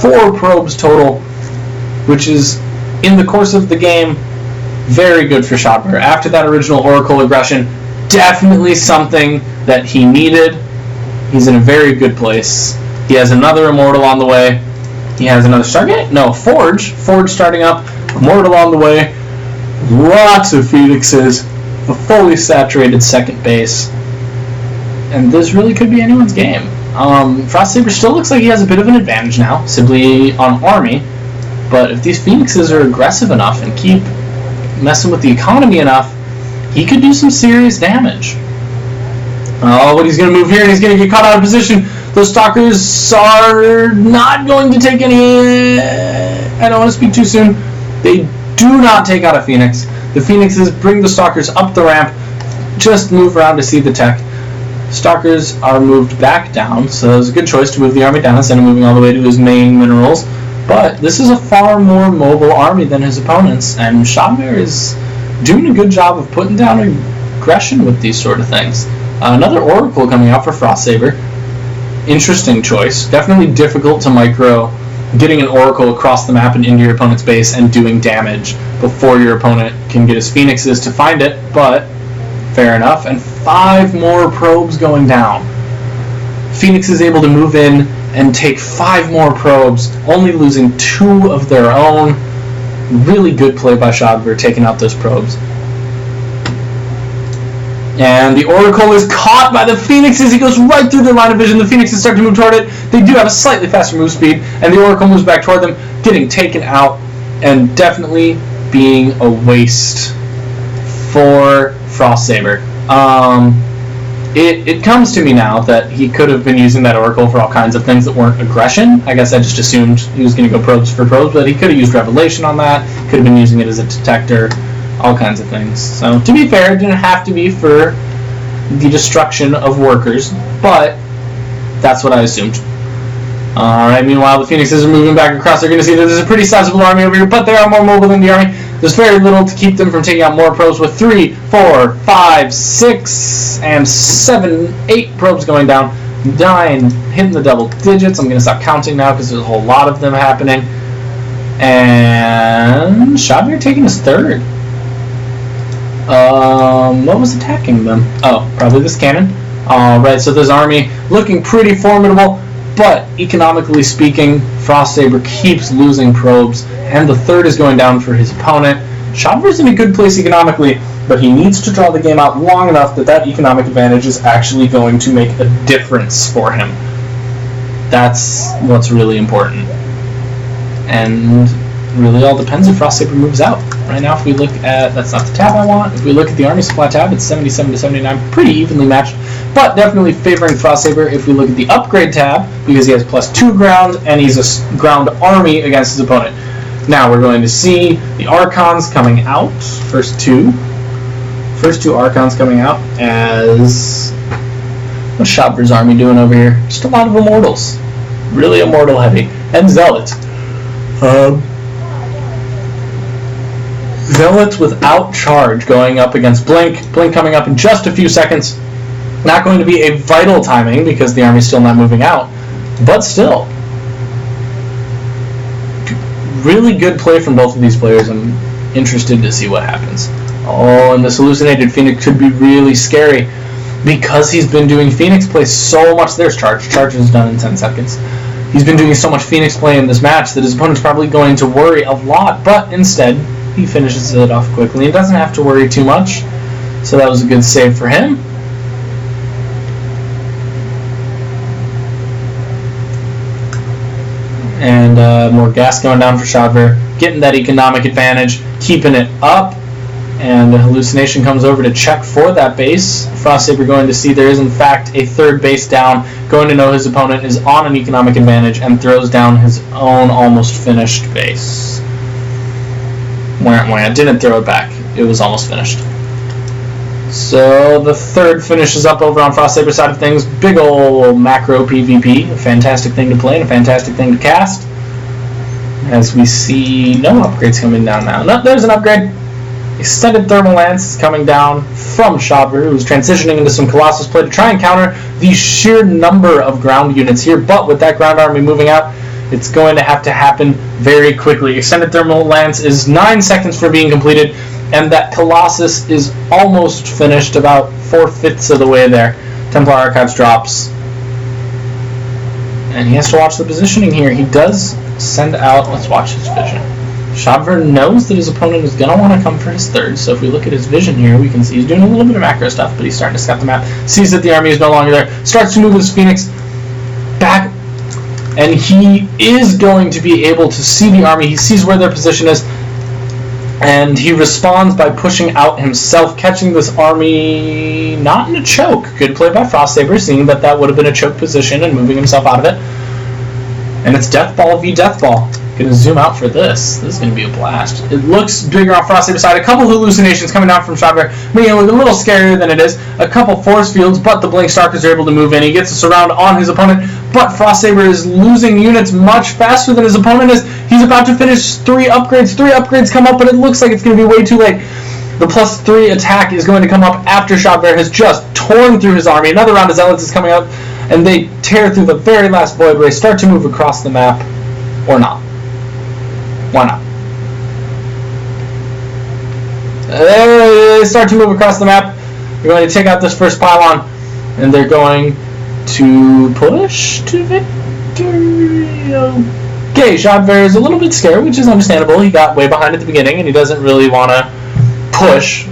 4 probes total, which is, in the course of the game, very good for Chobo. After that original Oracle aggression, definitely something that he needed. He's in a very good place. He has another Immortal on the way. He has another Stargate? No, Forge. Forge starting up. Immortal on the way. Lots of Phoenixes. A fully saturated second base. And this really could be anyone's game. Frost Saber still looks like he has a bit of an advantage now, simply on army. But if these Phoenixes are aggressive enough and keep messing with the economy enough, he could do some serious damage. Oh, but he's going to move here, and he's going to get caught out of position. Those Stalkers are not going to take any... I don't want to speak too soon. They do not take out a Phoenix. The Phoenixes bring the Stalkers up the ramp. Just move around to see the tech. Stalkers are moved back down, so it was a good choice to move the army down instead of moving all the way to his main minerals. But this is a far more mobile army than his opponents, and Chobo is doing a good job of putting down aggression with these sort of things. Another Oracle coming out for Frost Saber. Interesting choice. Definitely difficult to micro getting an Oracle across the map and into your opponent's base and doing damage before your opponent can get his Phoenixes to find it, but fair enough. And 5 more probes going down. Phoenix is able to move in and take 5 more probes, only losing 2 of their own. Really good play by Chobo taking out those probes. And the Oracle is caught by the Phoenixes. He goes right through their line of vision. The Phoenixes start to move toward it. They do have a slightly faster move speed, and the Oracle moves back toward them, getting taken out, and definitely being a waste for Frost Saber. It comes to me now that he could have been using that Oracle for all kinds of things that weren't aggression. I guess I just assumed he was going to go probes for probes, but he could have used Revelation on that, could have been using it as a detector, all kinds of things. So, to be fair, it didn't have to be for the destruction of workers, but that's what I assumed. Alright, meanwhile, the Phoenixes are moving back across. They're going to see that there's a pretty sizable army over here, but they are more mobile than the army. There's very little to keep them from taking out more probes with 3, 4, 5, 6, and 7, 8 probes going down. 9 hitting the double digits. I'm going to stop counting now because there's a whole lot of them happening. And Chobo taking his 3rd. What was attacking them? Oh, probably this cannon. Alright, so this army looking pretty formidable, but economically speaking, Frost Saber keeps losing probes, and the 3rd is going down for his opponent. Chobo's in a good place economically, but he needs to draw the game out long enough that that economic advantage is actually going to make a difference for him. That's what's really important. And really all depends if Frost Saber moves out. Right now, if we look at, that's not the tab I want, if we look at the army supply tab, it's 77 to 79, pretty evenly matched, but definitely favoring Frost Saber if we look at the upgrade tab, because he has +2 ground, and he's a ground army against his opponent. Now we're going to see the Archons coming out, first two Archons coming out, as, what's Chobo's army doing over here? Just a lot of Immortals, really Immortal heavy, and Zealots. Zealots without charge going up against Blink. Blink coming up in just a few seconds. Not going to be a vital timing because the army's still not moving out. But still. Really good play from both of these players. I'm interested to see what happens. Oh, and this hallucinated Phoenix could be really scary because he's been doing Phoenix play so much. There's charge. Charge is done in 10 seconds. He's been doing so much Phoenix play in this match that his opponent's probably going to worry a lot, but instead he finishes it off quickly and doesn't have to worry too much. So that was a good save for him. And more gas going down for Chobo, getting that economic advantage, keeping it up. And the hallucination comes over to check for that base. Frost Saber going to see there is in fact a 3rd base down, going to know his opponent is on an economic advantage, and throws down his own almost finished base. Didn't throw it back. It was almost finished. So the 3rd finishes up over on Frost Saber's side of things. Big ol' macro PvP. A fantastic thing to play and a fantastic thing to cast. As we see no upgrades coming down now. No, there's an upgrade. Extended Thermal Lance is coming down from Chobo, who's transitioning into some Colossus play to try and counter the sheer number of ground units here. But with that ground army moving out, it's going to have to happen very quickly. Extended Thermal Lance is 9 seconds for being completed, and that Colossus is almost finished, about 4/5 of the way there. Templar Archives drops. And he has to watch the positioning here. He does send out, let's watch his vision. Chobo knows that his opponent is going to want to come for his 3rd, so if we look at his vision here, we can see he's doing a little bit of macro stuff, but he's starting to scout the map, sees that the army is no longer there, starts to move his Phoenix back, and he is going to be able to see the army. He sees where their position is, And he responds by pushing out himself, catching this army not in a choke. Good play by Frostsaber, seeing that that would have been a choke position and moving himself out of it. And it's Death Ball v Death Ball. Gonna zoom out for this. This is gonna be a blast. It looks bigger on Frostsaber's side. A couple hallucinations coming down from Shotbear, making it look a little scarier than it is. A couple force fields, but the Blink Stalkers are able to move in. He gets a surround on his opponent, but Frostsaber is losing units much faster than his opponent is. He's about to finish 3 upgrades. 3 upgrades come up, but it looks like it's gonna be way too late. The +3 attack is going to come up after Shotbear has just torn through his army. Another round of Zealots is coming up, and they tear through the very last Void Ray, start to move across the map, or not. Why not? They start to move across the map. They're going to take out this first pylon, and they're going to push to victory. Okay, Shotbear is a little bit scared, which is understandable. He got way behind at the beginning, and he doesn't really want to push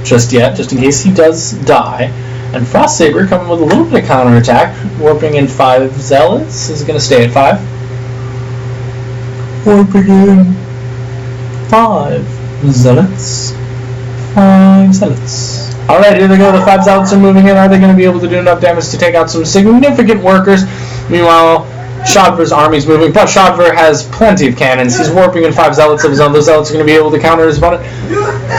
just yet, just in case he does die. And Frostsaber coming with a little bit of counterattack, warping in 5 Zealots. Is going to stay at 5. Warping in 5 Zealots. 5 Zealots. Alright, here they go. The 5 Zealots are moving in. Are they going to be able to do enough damage to take out some significant workers? Meanwhile, Shotbear's army's moving, but Shotbear has plenty of cannons. He's warping in 5 Zealots of his own. Those Zealots are going to be able to counter his opponent.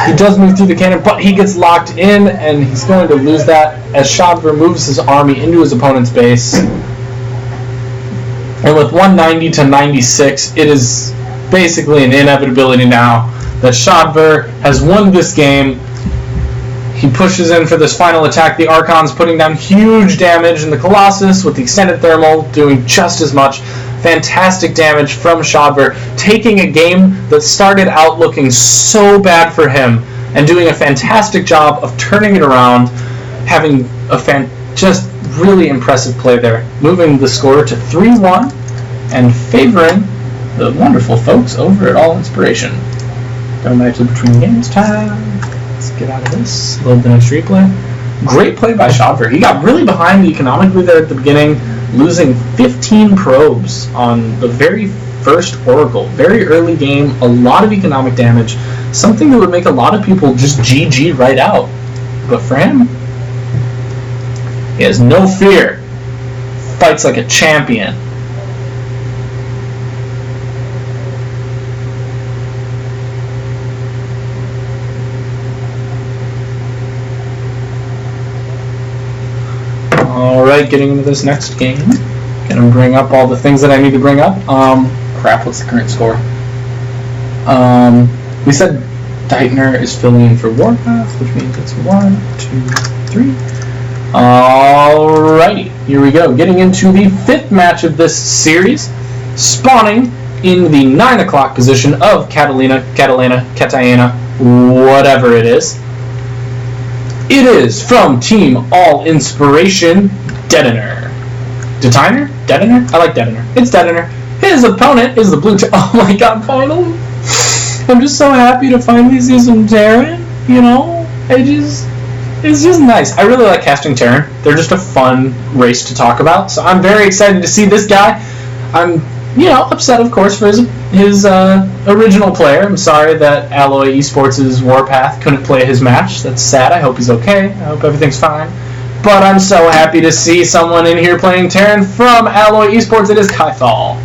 He does move through the cannon, but he gets locked in, and he's going to lose that as Shotbear moves his army into his opponent's base. And with 190 to 96, it is basically an inevitability now that Shotbear has won this game. He pushes in for this final attack. The Archon's putting down huge damage, and the Colossus with the extended thermal doing just as much. Fantastic damage from Shotbear, taking a game that started out looking so bad for him and doing a fantastic job of turning it around, having a just really impressive play there, moving the score to 3-1 and favoring the wonderful folks over at All Inspiration. Going back to Between Games time. Let's get out of this. Load the next replay. Great play by Shotbear. He got really behind economically there at the beginning, losing 15 probes on the very first Oracle. Very early game, a lot of economic damage, something that would make a lot of people just GG right out. But for him, he has no fear. Fights like a champion. Alright, getting into this next game. Gonna bring up all the things that I need to bring up. Crap, what's the current score? We said Deitner is filling in for Warpath, which means it's 1, 2, 3. Alrighty, here we go. Getting into the 5th match of this series. Spawning in the 9 o'clock position of Catalina, whatever it is. It is from Team All Inspiration, Deitner. Deitner? I like Deitner. It's Deitner. His opponent is the blue Oh my god, finally! I'm just so happy to finally see some Terran, you know? It's just nice. I really like casting Terran. They're just a fun race to talk about, so I'm very excited to see this guy. I'm, upset, of course, for his original player. I'm sorry that Alloy eSports' Warpath couldn't play his match. That's sad. I hope he's okay. I hope everything's fine. But I'm so happy to see someone in here playing Terran from Alloy eSports. It is Kythal.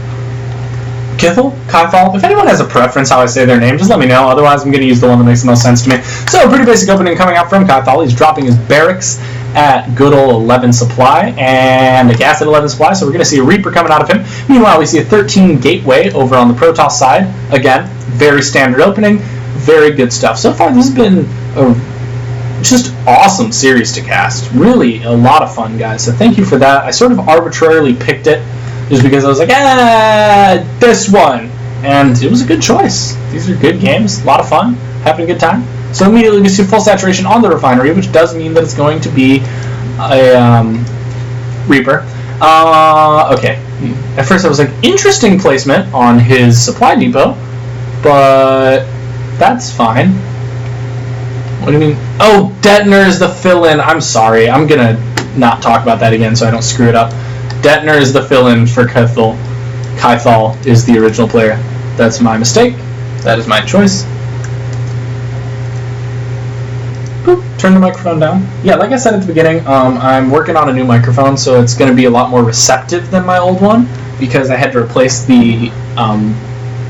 Kythal? If anyone has a preference how I say their name, just let me know. Otherwise, I'm going to use the one that makes the most sense to me. So, pretty basic opening coming out from Kythal. He's dropping his barracks at good old 11 supply and a gas at 11 supply, so we're going to see a Reaper coming out of him. Meanwhile, we see a 13 gateway over on the Protoss side. Again, very standard opening, very good stuff. So far, this has been a just awesome series to cast. Really a lot of fun, guys, so thank you for that. I sort of arbitrarily picked it just because I was like, this one. And it was a good choice. These are good games, a lot of fun, having a good time. So immediately we see full saturation on the refinery, which does mean that it's going to be a Reaper. Okay. At first I was like, interesting placement on his supply depot, but that's fine. What do you mean? Oh, Deitner is the fill-in. I'm sorry. I'm going to not talk about that again so I don't screw it up. Deitner is the fill-in for Kythal. Kythal is the original player. That's my mistake. That is my choice. Turn the microphone down. Yeah, like I said at the beginning, I'm working on a new microphone, so it's going to be a lot more receptive than my old one because I had to replace the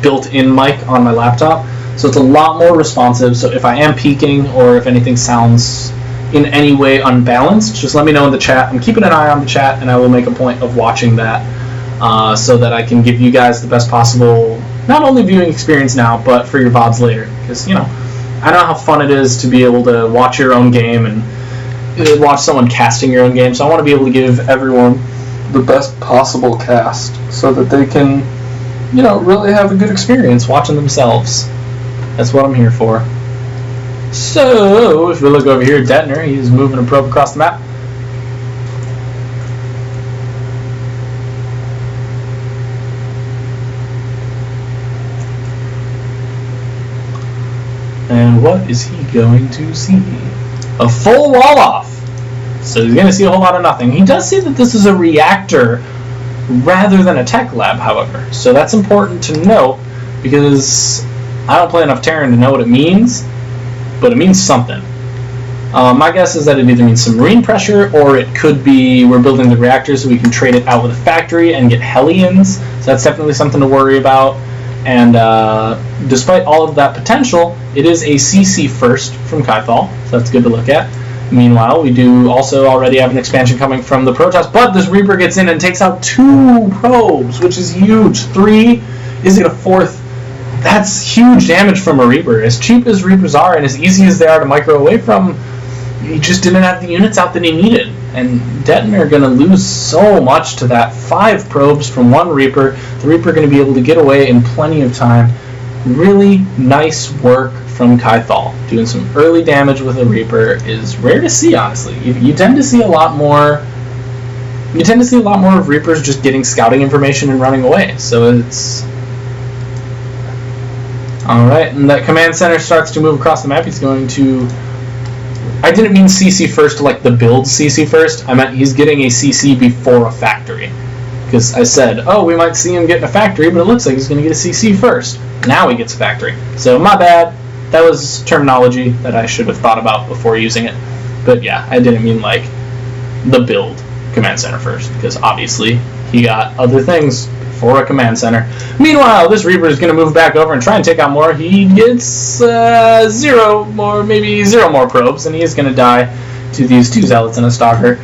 built-in mic on my laptop. So it's a lot more responsive. So if I am peaking or if anything sounds in any way unbalanced, just let me know in the chat. I'm keeping an eye on the chat, and I will make a point of watching that so that I can give you guys the best possible, not only viewing experience now, but for your VODs later. Because, you know, I know how fun it is to be able to watch your own game and watch someone casting your own game. So I want to be able to give everyone the best possible cast so that they can, you know, really have a good experience watching themselves. That's what I'm here for. So, if we look over here at Detner, he's moving a probe across the map. And what is he going to see? A full wall off. So he's going to see a whole lot of nothing. He does see that this is a reactor rather than a tech lab, however. So that's important to note because I don't play enough Terran to know what it means, but it means something. My guess is that it either means some marine pressure, or it could be we're building the reactor so we can trade it out with a factory and get Hellions. So that's definitely something to worry about. And despite all of that potential, it is a CC first from Kythal, so that's good to look at. Meanwhile, we do also already have an expansion coming from the Protoss, but this Reaper gets in and takes out 2 probes, which is huge. 3, is it a 4th? That's huge damage from a Reaper. As cheap as Reapers are and as easy as they are to micro away from, he just didn't have the units out that he needed. And Detner are going to lose so much to that. 5 probes from 1 Reaper. The Reaper going to be able to get away in plenty of time. Really nice work from Kythal. Doing some early damage with a Reaper is rare to see, honestly. You tend to see a lot more. You tend to see a lot more of Reapers just getting scouting information and running away. So it's all right. And that command center starts to move across the map. He's going to. I didn't mean CC first like the build CC first. I meant he's getting a CC before a factory. Because I said, oh, we might see him getting a factory, but it looks like he's going to get a CC first. Now he gets a factory. So my bad. That was terminology that I should have thought about before using it. But yeah, I didn't mean like the build command center first. Because obviously he got other things for a command center. Meanwhile, this Reaper is going to move back over and try and take out more. He gets 0 more, maybe 0 more probes, and he is going to die to these 2 Zealots and a Stalker.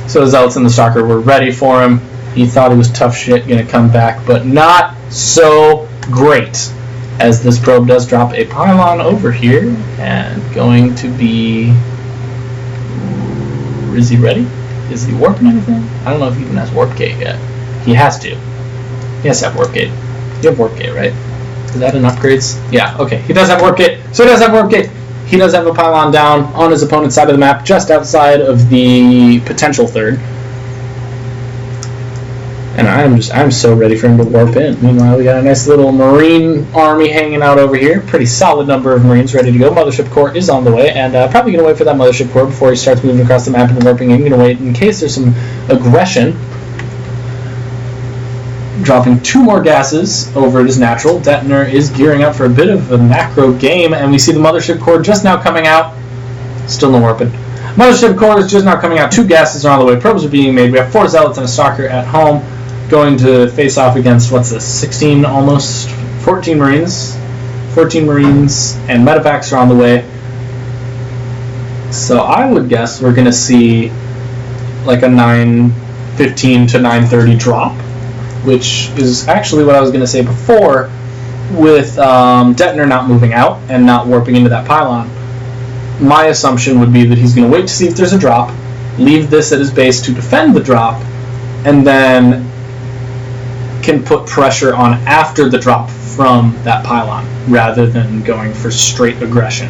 So the Zealots and the Stalker were ready for him. He thought he was tough shit, going to come back, but not so great, as this probe does drop a pylon over here, and going to be... Is he ready? Is he warping anything? I don't know if he even has warp gate yet. He has to. He has to have warp gate. You have warp gate, right? Is that in upgrades? Yeah, okay. He does have warp gate. So he does have warp gate. He does have a pylon down on his opponent's side of the map, just outside of the potential third. And I'm so ready for him to warp in. Meanwhile, we got a nice little Marine army hanging out over here. Pretty solid number of Marines ready to go. Mothership Core is on the way, and probably going to wait for that Mothership Core before he starts moving across the map and warping in. Going to wait in case there's some aggression. Dropping 2 more gases over at his natural. Detner is gearing up for a bit of a macro game, and we see the Mothership Core just now coming out. Still no warping. Mothership Core is just now coming out. 2 gases are on the way. Probes are being made. We have 4 Zealots and a Stalker at home, going to face off against, what's this, 16 almost, 14 Marines. 14 Marines, and medevacs are on the way. So I would guess we're going to see like a 9:15 to 9:30 drop, which is actually what I was going to say before with Detner not moving out and not warping into that pylon. My assumption would be that he's going to wait to see if there's a drop, leave this at his base to defend the drop, and then can put pressure on after the drop from that pylon rather than going for straight aggression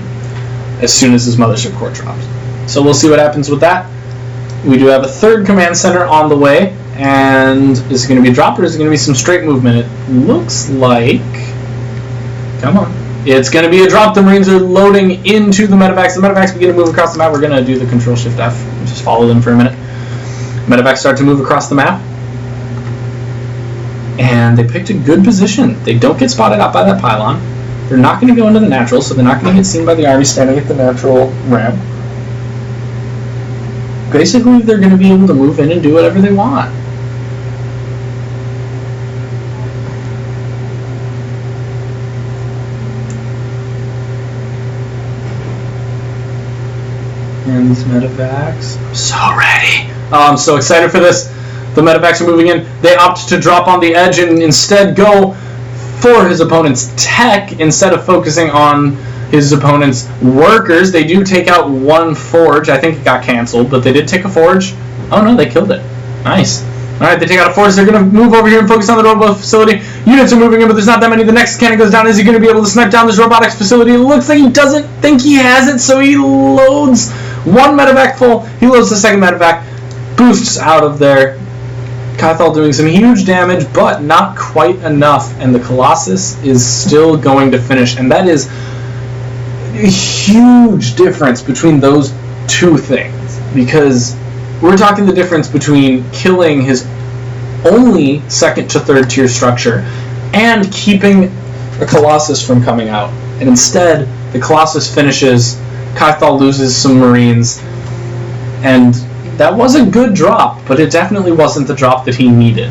as soon as his Mothership Core drops. So we'll see what happens with that. We do have a 3rd command center on the way, and is it going to be a drop or is it going to be some straight movement? It looks like... Come on. It's going to be a drop. The Marines are loading into the medevacs. The medevacs begin to move across the map. We're going to do the Control-Shift-F and just follow them for a minute. Medevacs start to move across the map. And they picked a good position. They don't get spotted out by that pylon. They're not going to go into the natural, so they're not going to get seen by the army standing at the natural ramp. basically they're going to be able to move in and do whatever they want. And these medevacs. I'm so ready. Oh, I'm so excited for this. The medevacs are moving in. They opt to drop on the edge and instead go for his opponent's tech instead of focusing on his opponent's workers. They do take out one forge. I think it got canceled, but they did take a forge. Oh no, they killed it. Nice. Alright, they take out a forge. They're going to move over here and focus on the robot facility. Units are moving in, but there's not that many. The next cannon goes down. Is he going to be able to snipe down this robotics facility? It looks like he doesn't think he has it, so he loads one medevac full. He loads the second medevac. Boosts out of there. Cathal doing some huge damage, but not quite enough. And the Colossus is still going to finish. And that is a huge difference between those two things. Because we're talking the difference between killing his only second to third tier structure and keeping the Colossus from coming out. And instead, the Colossus finishes, Cathal loses some Marines, and that was a good drop, but it definitely wasn't the drop that he needed.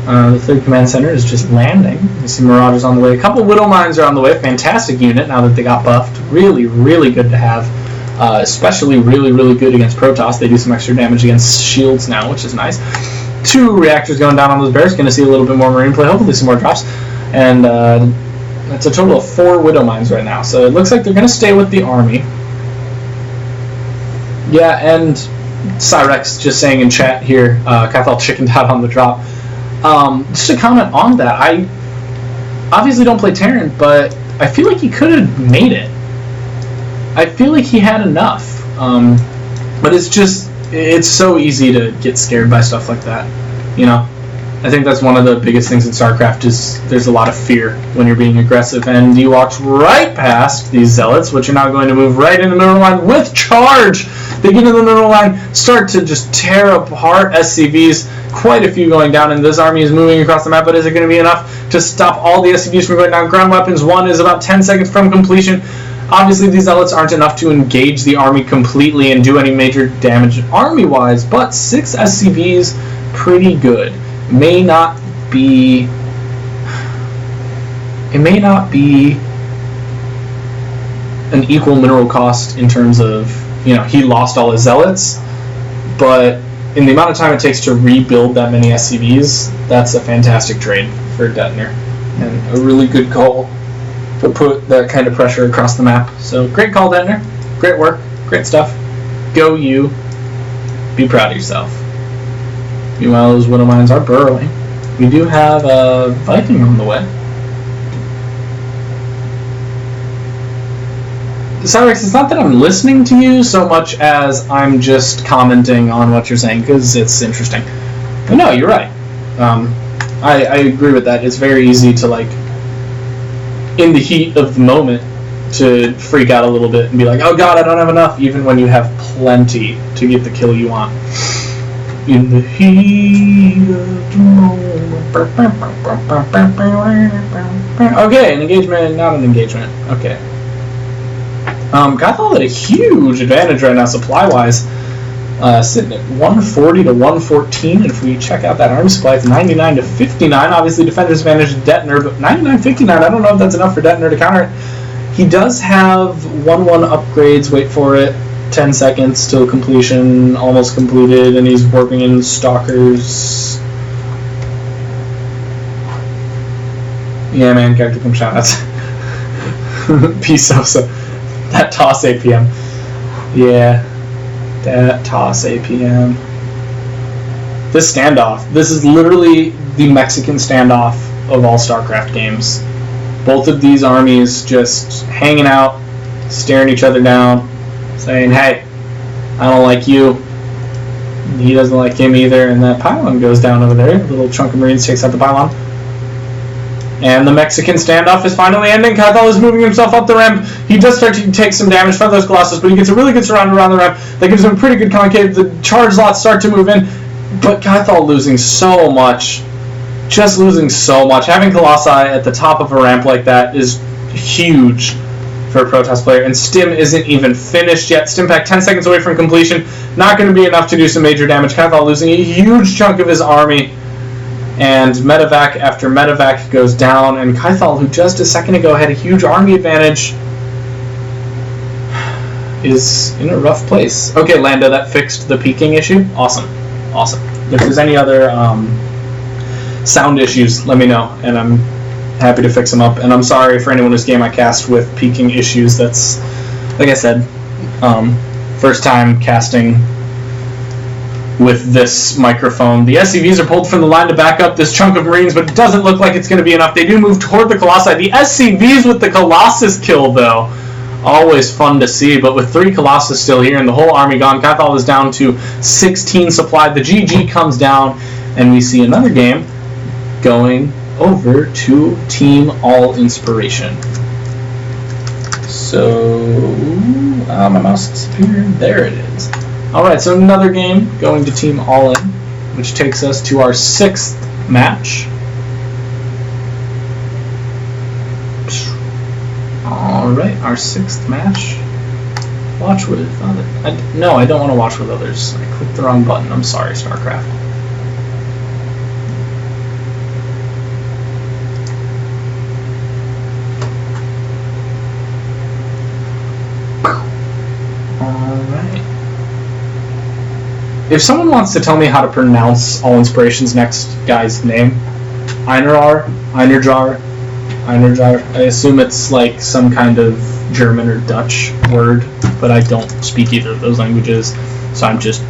The third command center is just landing. You see Marauders on the way. A couple Widow Mines are on the way. Fantastic unit now that they got buffed. Really, really good to have. Especially really, really good against Protoss. They do some extra damage against shields now, which is nice. 2 reactors going down on those bears. Going to see a little bit more Marine play. Hopefully some more drops. And that's a total of 4 Widow Mines right now. So it looks like they're going to stay with the army. Yeah, and Cyrex just saying in chat here, Cathal chickened out on the drop. Just a comment on that. I obviously don't play Terran, but I feel like he could have made it. I feel like he had enough. But it's so easy to get scared by stuff like that. You know? I think that's one of the biggest things in StarCraft is there's a lot of fear when you're being aggressive, and you walk right past these zealots, which are now going to move right in the middle line with charge. They get into the middle line, start to just tear apart SCVs, quite a few going down, and this army is moving across the map, but is it going to be enough to stop all the SCVs from going down? Ground weapons 1 is about 10 seconds from completion. Obviously, these zealots aren't enough to engage the army completely and do any major damage army-wise, but 6 SCVs, pretty good. It may not be an equal mineral cost in terms of, you know, he lost all his zealots, but in the amount of time it takes to rebuild that many SCVs, that's a fantastic trade for Detner, and a really good call to put that kind of pressure across the map. So great call, Detner. Great work. Great stuff. Go you. Be proud of yourself. Meanwhile, those Widow Mines are burrowing. We do have a Viking on the way. Cyrex, it's not that I'm listening to you so much as I'm just commenting on what you're saying, because it's interesting. But no, you're right. I agree with that. It's very easy to, like, in the heat of the moment, to freak out a little bit and be like, oh god, I don't have enough, even when you have plenty to get the kill you want. In the heat of the moment. Okay, an engagement, not an engagement. Okay. Cathal at a huge advantage right now, supply-wise. Sitting at 140 to 114, and if we check out that army supply, it's 99 to 59. Obviously, defender's advantage to Detner, but 99-59, I don't know if that's enough for Detner to counter it. He does have 1-1 upgrades, wait for it, 10 seconds till completion, almost completed, and he's warping in stalkers. Yeah, man, character come shoutouts. Peace, Sosa. That toss APM. Yeah. That toss APM. This standoff. This is literally the Mexican standoff of all StarCraft games. Both of these armies just hanging out, staring each other down, saying, hey, I don't like you. He doesn't like him either, and that pylon goes down over there. A little chunk of Marines takes out the pylon. And the Mexican standoff is finally ending. Cathal is moving himself up the ramp. He does start to take some damage from those Colossus, but he gets a really good surround around the ramp. That gives him a pretty good concave. The charge lots start to move in, but Cathal losing so much. Just losing so much. Having Colossi at the top of a ramp like that is huge. for a Protoss player, and Stim isn't even finished yet. Stimpack 10 seconds away from completion. Not going to be enough to do some major damage. Kythal losing a huge chunk of his army. And medevac after medevac goes down, and Kythal, who just a second ago had a huge army advantage, is in a rough place. Okay, Lando, that fixed the peaking issue. Awesome. If there's any other sound issues, let me know, and I'm happy to fix them up. And I'm sorry for anyone whose game I cast with peaking issues. That's, like I said, first time casting with this microphone. The SCVs are pulled from the line to back up this chunk of Marines, but it doesn't look like it's going to be enough. They do move toward the Colossi. The SCVs with the Colossus kill, though. Always fun to see, but with 3 Colossus still here and the whole army gone, Kythal is down to 16 supplied. The GG comes down, and we see another game going over to Team All Inspiration. So, my mouse disappeared. There it is. Alright, so another game going to Team All In, which takes us to our 6th match. Alright, our 6th match. Watch with others. No, I don't want to watch with others. I clicked the wrong button. I'm sorry, StarCraft. Alright. If someone wants to tell me how to pronounce All Inspiration's next guy's name, Einerjar. I assume it's like some kind of German or Dutch word, but I don't speak either of those languages, so I'm just,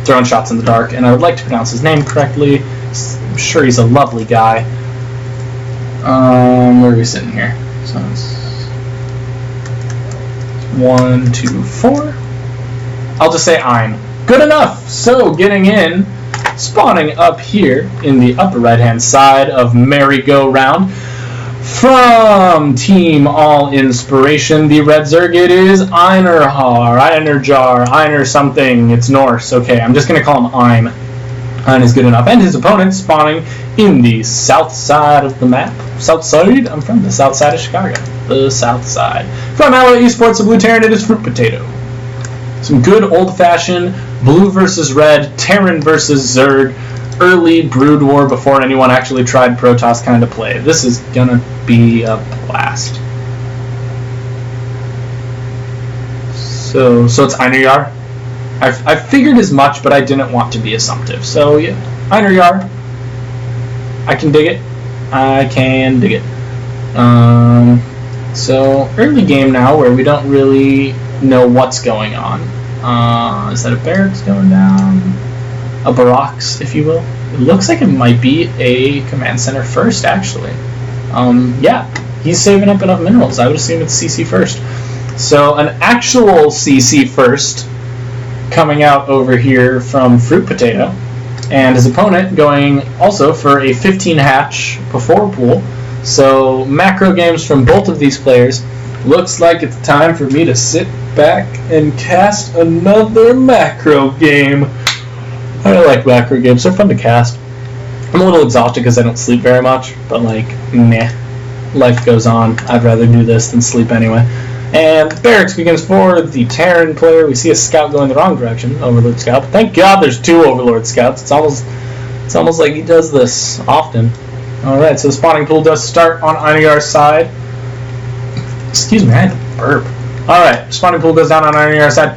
throwing shots in the dark, and I would like to pronounce his name correctly. I'm sure he's a lovely guy. Where are we sitting here? So it's 1, 2, 4. I'll just say Ein. Good enough! So, getting in, spawning up here in the upper right-hand side of Merry-Go-Round, from Team All Inspiration, the Red Zerg, it is Einerjar, Einer something, it's Norse. Okay, I'm just going to call him Ein. Ein is good enough. And his opponent spawning in the south side of the map. South side? I'm from the south side of Chicago. The south side. From Alloy eSports, the Blue Terran, it is Fruit Potato. Some good old-fashioned blue versus red, Terran versus Zerg, early Brood War before anyone actually tried Protoss kind of play. This is gonna be a blast. So it's Einerjar. I figured as much, but I didn't want to be assumptive. So yeah, Einerjar. I can dig it. So early game now, where we don't really know what's going on. Is that a barracks going down? A barracks, if you will. It looks like it might be a command center first, actually. Yeah, he's saving up enough minerals. I would assume it's CC first. So an actual CC first coming out over here from Fruit Potato, and his opponent going also for a 15 hatch before pool. So macro games from both of these players. Looks like it's time for me to sit back and cast another macro game. I like macro games. They're fun to cast. I'm a little exhausted because I don't sleep very much, but meh. Life goes on. I'd rather do this than sleep anyway. And barracks begins for the Terran player. We see a scout going the wrong direction, Overlord Scout. But thank God there's 2 Overlord Scouts. It's almost like he does this often. Alright, so the spawning pool does start on Einerjar's side. Excuse me, I had to burp. Alright, spawning pool goes down on Einerjar's side.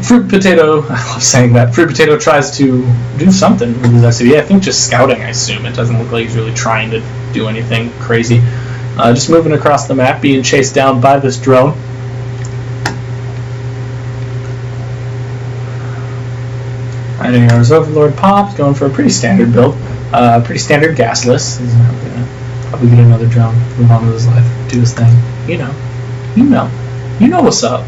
Fruit Potato, I love saying that. Fruit Potato tries to do something with his SCV. I think just scouting, I assume. It doesn't look like he's really trying to do anything crazy. Just moving across the map, being chased down by this drone. Einerjar's Overlord pops, going for a pretty standard build. Pretty standard gasless. He's gonna probably get another drone, move on with his life, do his thing. You know what's up.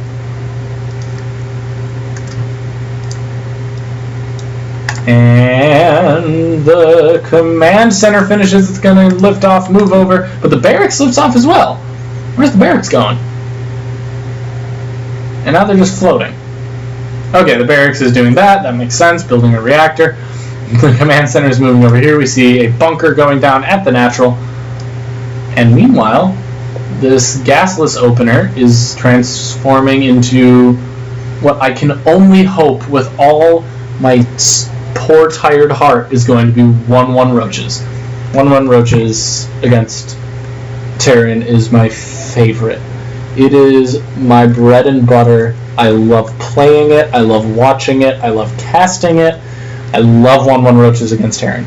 And the command center finishes. It's going to lift off, move over, but the barracks lifts off as well. Where's the barracks going? And now they're just floating. Okay, the barracks is doing that. That makes sense. Building a reactor. The command center is moving over here. We see a bunker going down at the natural. And meanwhile, This gasless opener is transforming into what I can only hope with all my poor tired heart is going to be 1/1 roaches. 1/1 roaches against Terran is my favorite. It is my bread and butter. I love playing it. I love watching it. I love casting it. I love 1/1 roaches against Terran.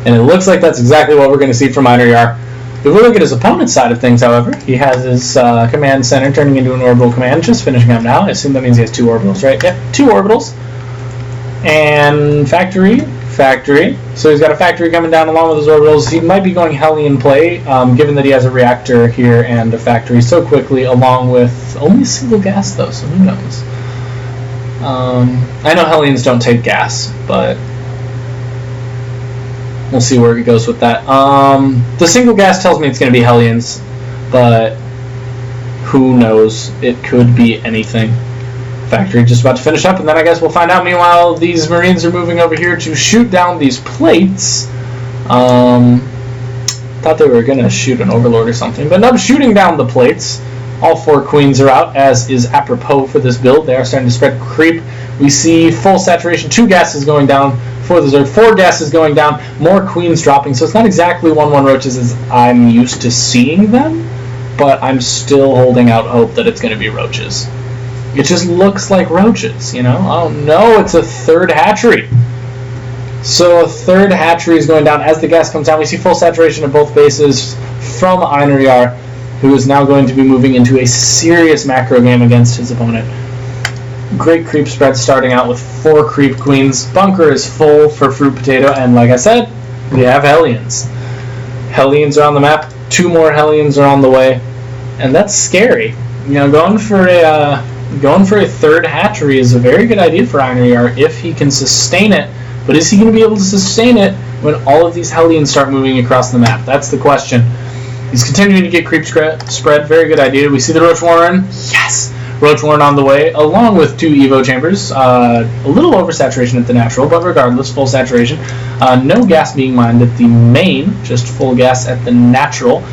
And it looks like that's exactly what we're going to see from Einar Jarl. If we look at his opponent's side of things, however, he has his command center turning into an orbital command, just finishing up now. I assume that means he has 2 orbitals, right? Yep, 2 orbitals. And factory. So he's got a factory coming down along with his orbitals. He might be going Hellion play, given that he has a reactor here and a factory so quickly, along with only a single gas, though, so who knows? I know Hellions don't take gas, but we'll see where he goes with that. The single gas tells me it's going to be Hellions, but who knows? It could be anything. Factory just about to finish up, and then I guess we'll find out. Meanwhile, these Marines are moving over here to shoot down these plates. Thought they were going to shoot an Overlord or something, but no, shooting down the plates. All 4 queens are out, as is apropos for this build. They are starting to spread creep. We see full saturation, 2 gases going down for the Zerg, 4 gases going down, more queens dropping. So it's not exactly 1/1 roaches as I'm used to seeing them, but I'm still holding out hope that it's going to be roaches. It just looks like roaches, you know? Oh no, it's a 3rd hatchery. So a 3rd hatchery is going down. As the gas comes down, we see full saturation of both bases from Einar Jarl, who is now going to be moving into a serious macro game against his opponent. Great creep spread starting out with 4 creep queens. Bunker is full for Fruit Potato, and like I said, we have Hellions. Hellions are on the map. 2 more Hellions are on the way, and that's scary. You know, going for a 3rd hatchery is a very good idea for Einar Jarl if he can sustain it. But is he going to be able to sustain it when all of these Hellions start moving across the map? That's the question. He's continuing to get creep spread. Very good idea. We see the Roach Warren. Yes! Roach Warren on the way, along with 2 Evo chambers. A little oversaturation at the natural, but regardless, full saturation. No gas being mined at the main, just full gas at the natural.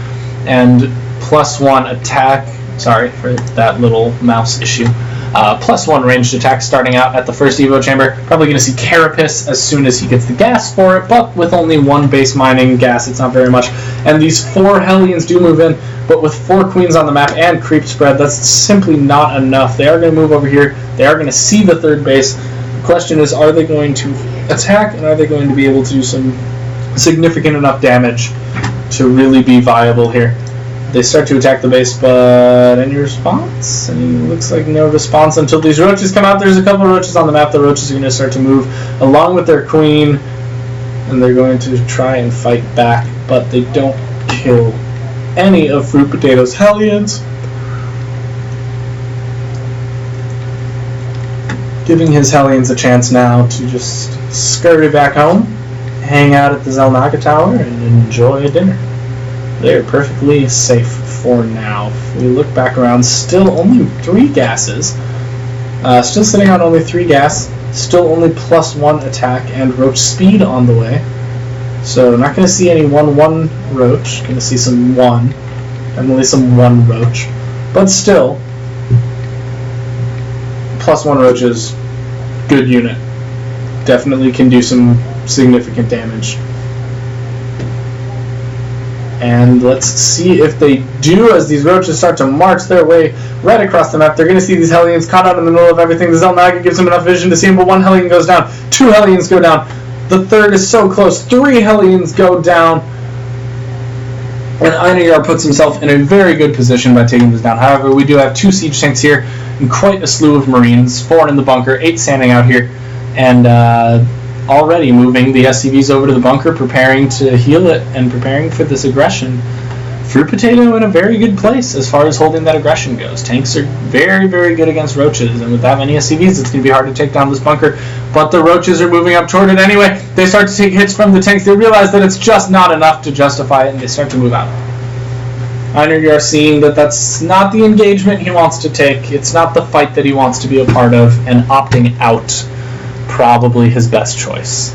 And +1 attack. Sorry for that little mouse issue. +1 ranged attack starting out at the first Evo chamber. Probably going to see Carapace as soon as he gets the gas for it, but with only 1 base mining gas, it's not very much. And these 4 Hellions do move in, but with 4 queens on the map and creep spread, that's simply not enough. They are going to move over here. They are going to see the 3rd base. The question is, are they going to attack, and are they going to be able to do some significant enough damage to really be viable here? They start to attack the base, but any response? And looks like no response until these roaches come out. There's a couple of roaches on the map. The roaches are going to start to move along with their queen, and they're going to try and fight back, but they don't kill any of Fruit Potato's Hellions, giving his Hellions a chance now to just scurry back home, hang out at the Zelnaga Tower, and enjoy a dinner. They're perfectly safe for now. If we look back around, still only 3 gases. Still sitting on only 3 gas. Still only +1 attack and roach speed on the way. So not going to see any 1/1 roach. Going to see some 1. Definitely some 1 roach. But still, +1 roach is good unit. Definitely can do some significant damage. And let's see if they do, as these roaches start to march their way right across the map. They're going to see these Hellions caught out in the middle of everything. The Zelnaga gives them enough vision to see him, but 1 Hellion goes down. 2 Hellions go down. The 3rd is so close. 3 Hellions go down. And Einar Jarl puts himself in a very good position by taking this down. However, we do have 2 siege tanks here and quite a slew of Marines. 4 in the bunker, 8 standing out here. And already moving the SCVs over to the bunker, preparing to heal it and preparing for this aggression. Fruit Potato in a very good place as far as holding that aggression goes. Tanks are very, very good against roaches, and with that many SCVs, it's going to be hard to take down this bunker. But the roaches are moving up toward it anyway. They start to take hits from the tanks. They realize that it's just not enough to justify it, and they start to move out. Einar Jarl seeing that that's not the engagement he wants to take. It's not the fight that he wants to be a part of, and opting out. Probably his best choice.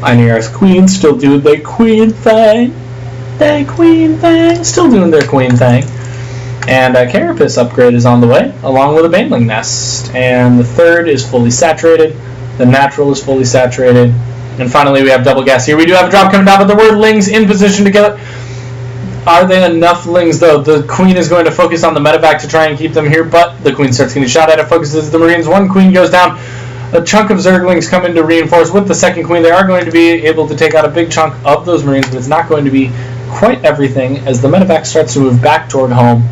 Einar Jarl's queens still do their queen thing. birthday, Queen Thing. Still doing their Queen Thing. And a Carapace upgrade is on the way, along with a Baneling Nest. And the third is fully saturated. The natural is fully saturated. And finally, we have double gas here. We do have a drop coming down, but there were Lings in position to kill it. Are they enough Lings, though? The Queen is going to focus on the medevac to try and keep them here, but the Queen starts getting shot at. It focuses the Marines. One Queen goes down. A chunk of Zerglings come in to reinforce with the second Queen. They are going to be able to take out a big chunk of those Marines, but it's not going to be quite everything as the medevac starts to move back toward home.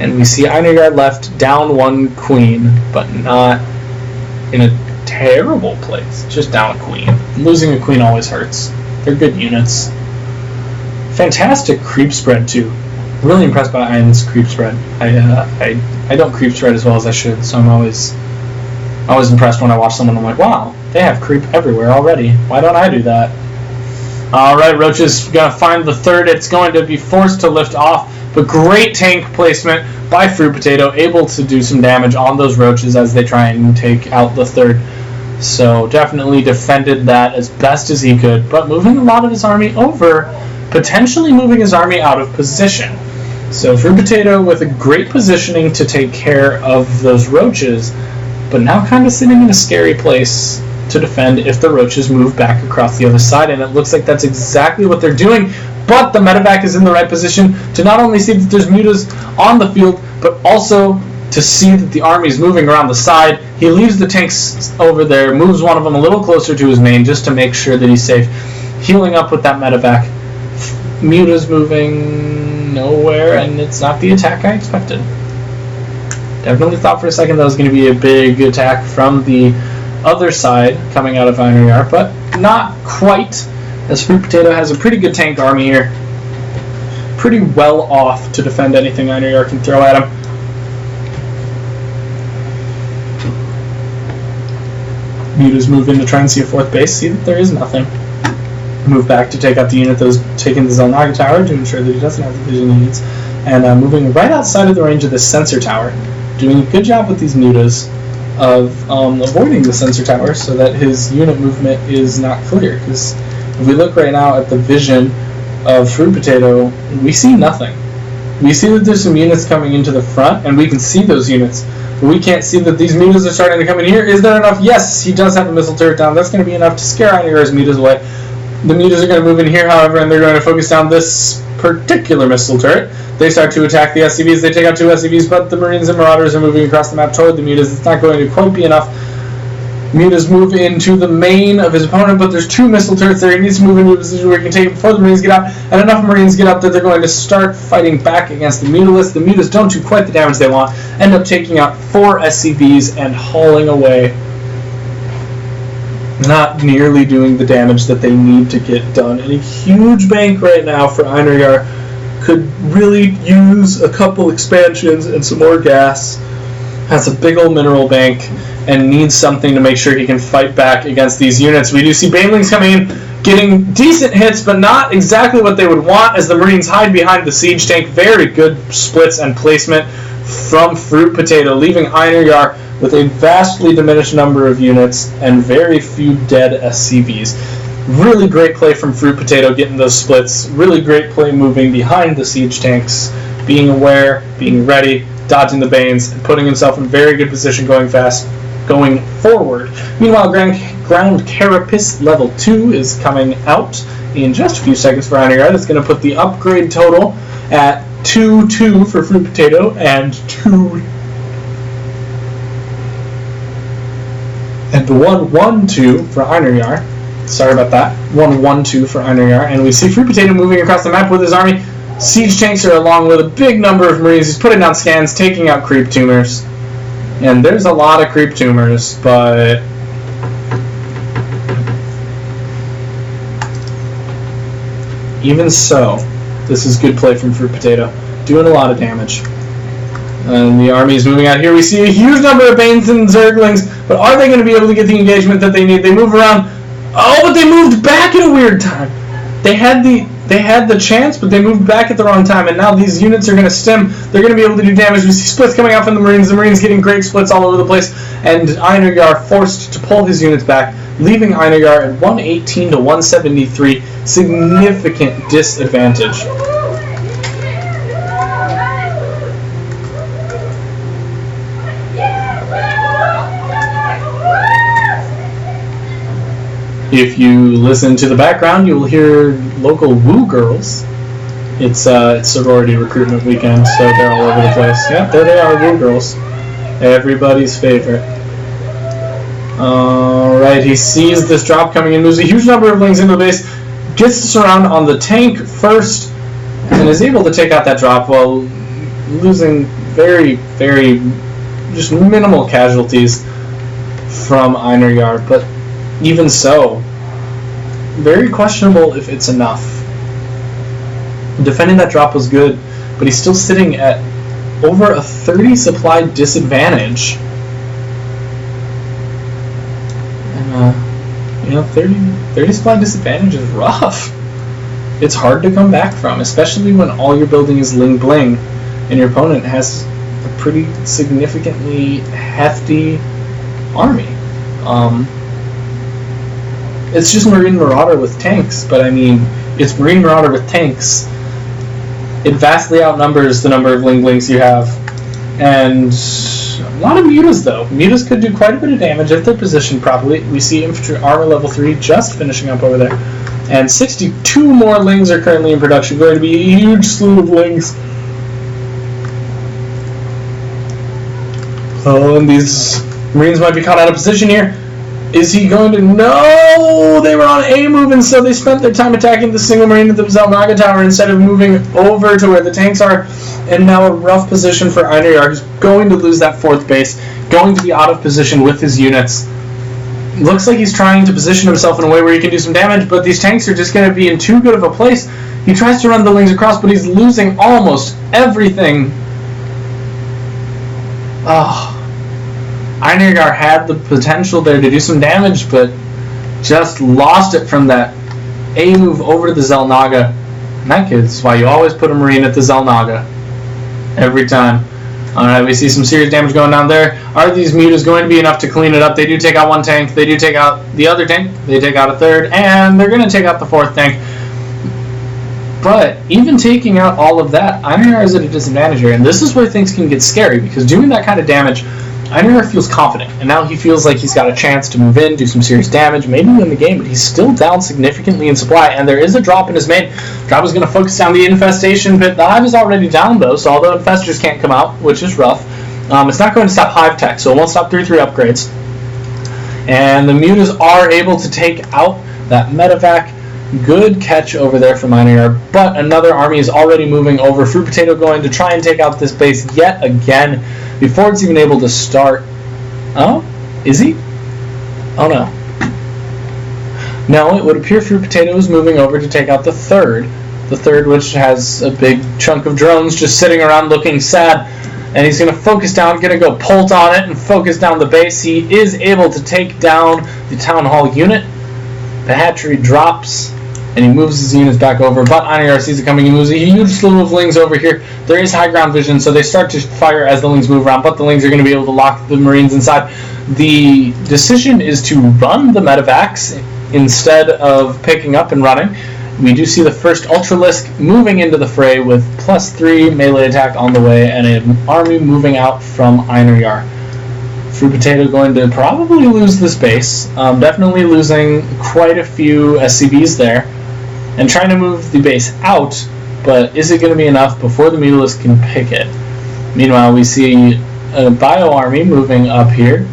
And we see Einarjar left down one Queen, but not in a terrible place. Just down a Queen. Losing a Queen always hurts. They're good units. Fantastic creep spread, too. Really impressed by Ian's creep spread. I don't creep spread as well as I should, so I'm always impressed when I watch someone. I'm like, wow, they have creep everywhere already. Why don't I do that? Alright, Roach is going to find the third. It's going to be forced to lift off, but great tank placement by Fruit Potato, able to do some damage on those Roaches as they try and take out the third. So definitely defended that as best as he could, but moving a lot of his army over, potentially moving his army out of position. So Fruit Potato with a great positioning to take care of those Roaches, but now kind of sitting in a scary place to defend if the Roaches move back across the other side, and it looks like that's exactly what they're doing. But the medevac is in the right position to not only see that there's mutas on the field, but also to see that the army is moving around the side. He leaves the tanks over there, moves one of them a little closer to his main just to make sure that he's safe, healing up with that medevac. Muta's moving nowhere, and it's not the attack I expected. Definitely thought for a second that was going to be a big attack from the other side coming out of Einarjar, but not quite, as Fruit Potato has a pretty good tank army here. Pretty well off to defend anything Einarjar can throw at him. Mutas move in to try and see a fourth base, see that there is nothing. Move back to take out the unit that was taking the Zelnaga tower to ensure that he doesn't have the vision he needs. And moving right outside of the range of this sensor tower. Doing a good job with these mutas of avoiding the sensor tower so that his unit movement is not clear. Because if we look right now at the vision of Fruit Potato, we see nothing. We see that there's some units coming into the front, and we can see those units. But we can't see that these mutas are starting to come in here. Is there enough? Yes, he does have a missile turret down. That's going to be enough to scare Einarjar's mutas away. The mutas are going to move in here, however, and they're going to focus down this particular missile turret. They start to attack the SCVs. They take out two SCVs, but the Marines and Marauders are moving across the map toward the mutas. It's not going to quite be enough. Mutas move into the main of his opponent, but there's two missile turrets there. He needs to move into a position where he can take it before the Marines get out, and enough Marines get up that they're going to start fighting back against the Mutalists. The Mutas don't do quite the damage they want, end up taking out 4 SCVs and hauling away. Not nearly doing the damage that they need to get done. And a huge bank right now for Einarjar. Could really use a couple expansions and some more gas. Has a big old mineral bank and needs something to make sure he can fight back against these units. We do see Banelings coming in, getting decent hits, but not exactly what they would want as the Marines hide behind the siege tank. Very good splits and placement from Fruit Potato, leaving Einarjar with a vastly diminished number of units and very few dead SCVs. Really great play from Fruit Potato getting those splits. Really great play moving behind the siege tanks, being aware, being ready, dodging the Banes, and putting himself in very good position going forward. Meanwhile, Ground Carapace level 2 is coming out in just a few seconds for Einarjar. That's going to put the upgrade total at 2-2 for Fruit Potato and 1-1-2 for Einarjar. Sorry about that. 1-1-2 for Einarjar. And we see Fruit Potato moving across the map with his army. Siege tanks are along with a big number of Marines. He's putting down scans, taking out creep tumors. And there's a lot of creep tumors, but even so, this is good play from Fruit Potato. Doing a lot of damage. And the army is moving out here. We see a huge number of Banes and Zerglings, but are they going to be able to get the engagement that they need? They move around. Oh, but they moved back at a weird time. They had the chance, but they moved back at the wrong time, and now these units are going to stem. They're going to be able to do damage. We see splits coming out from the Marines getting great splits all over the place, and Einarjar forced to pull his units back, leaving Einarjar at 118 to 173. significant disadvantage. If you listen to the background, you will hear local Woo girls. It's sorority recruitment weekend, so they're all over the place. Yeah, there they are, Woo girls. Everybody's favorite. Alright, he sees this drop coming in, moves a huge number of lings into the base, gets the surround on the tank first, and is able to take out that drop while losing very, very just minimal casualties from Einar, but even so, very questionable if it's enough. Defending that drop was good, but he's still sitting at over a 30 supply disadvantage. And 30 supply disadvantage is rough. It's hard to come back from, especially when all you're building is Ling Bling and your opponent has a pretty significantly hefty army. It's just Marine Marauder with tanks, but I mean, it's Marine Marauder with tanks. It vastly outnumbers the number of Ling Blings you have. And a lot of mutas, though. Mutas could do quite a bit of damage if they're positioned properly. We see Infantry Armor level 3 just finishing up over there. And 62 more Lings are currently in production. Going to be a huge slew of Lings. Oh, and these Marines might be caught out of position here. Is he going to... No! They were on A move, and so they spent their time attacking the single Marine at the Zelnaga Tower instead of moving over to where the tanks are. And now a rough position for Einar, who's going to lose that 4th base, going to be out of position with his units. Looks like he's trying to position himself in a way where he can do some damage, but these tanks are just going to be in too good of a place. He tries to run the Lings across, but he's losing almost everything. Oh. Einar had the potential there to do some damage, but just lost it from that A move over to the Zelnaga. And that is why you always put a Marine at the Zelnaga. Every time. Alright, we see some serious damage going down there. Are these mutas going to be enough to clean it up? They do take out 1 tank. They do take out the other tank. They take out a 3rd. And they're going to take out the 4th tank. But even taking out all of that, Einar is at a disadvantage here. And this is where things can get scary, because doing that kind of damage, Einar feels confident, and now he feels like he's got a chance to move in, do some serious damage, maybe win the game, but he's still down significantly in supply, and there is a drop in his main. Drop is going to focus down the infestation pit. The hive is already down, though, so although infestors can't come out, which is rough, it's not going to stop hive tech, so it won't stop 3-3 upgrades. And the mutas are able to take out that medevac. Good catch over there from Einar, but another army is already moving over. Fruit Potato going to try and take out this base yet again before it's even able to start. Oh? Is he? Oh no. No, it would appear Fruit Potato is moving over to take out the 3rd. The 3rd, which has a big chunk of drones just sitting around looking sad. And he's going to focus down, going to go Pult on it and focus down the base. He is able to take down the Town Hall unit. The hatchery drops, and he moves his units back over, but Einar sees it coming. He moves a huge slew of Lings over here. There is high ground vision, so they start to fire as the Lings move around, but the Lings are going to be able to lock the Marines inside. The decision is to run the medevacs instead of picking up and running. We do see the first Ultralisk moving into the fray with +3 melee attack on the way, and an army moving out from Einar. Fruit Potato going to probably lose this base. Definitely losing quite a few SCBs there. And trying to move the base out, but is it going to be enough before the Mutalisk can pick it? Meanwhile, we see a Bio Army moving up here.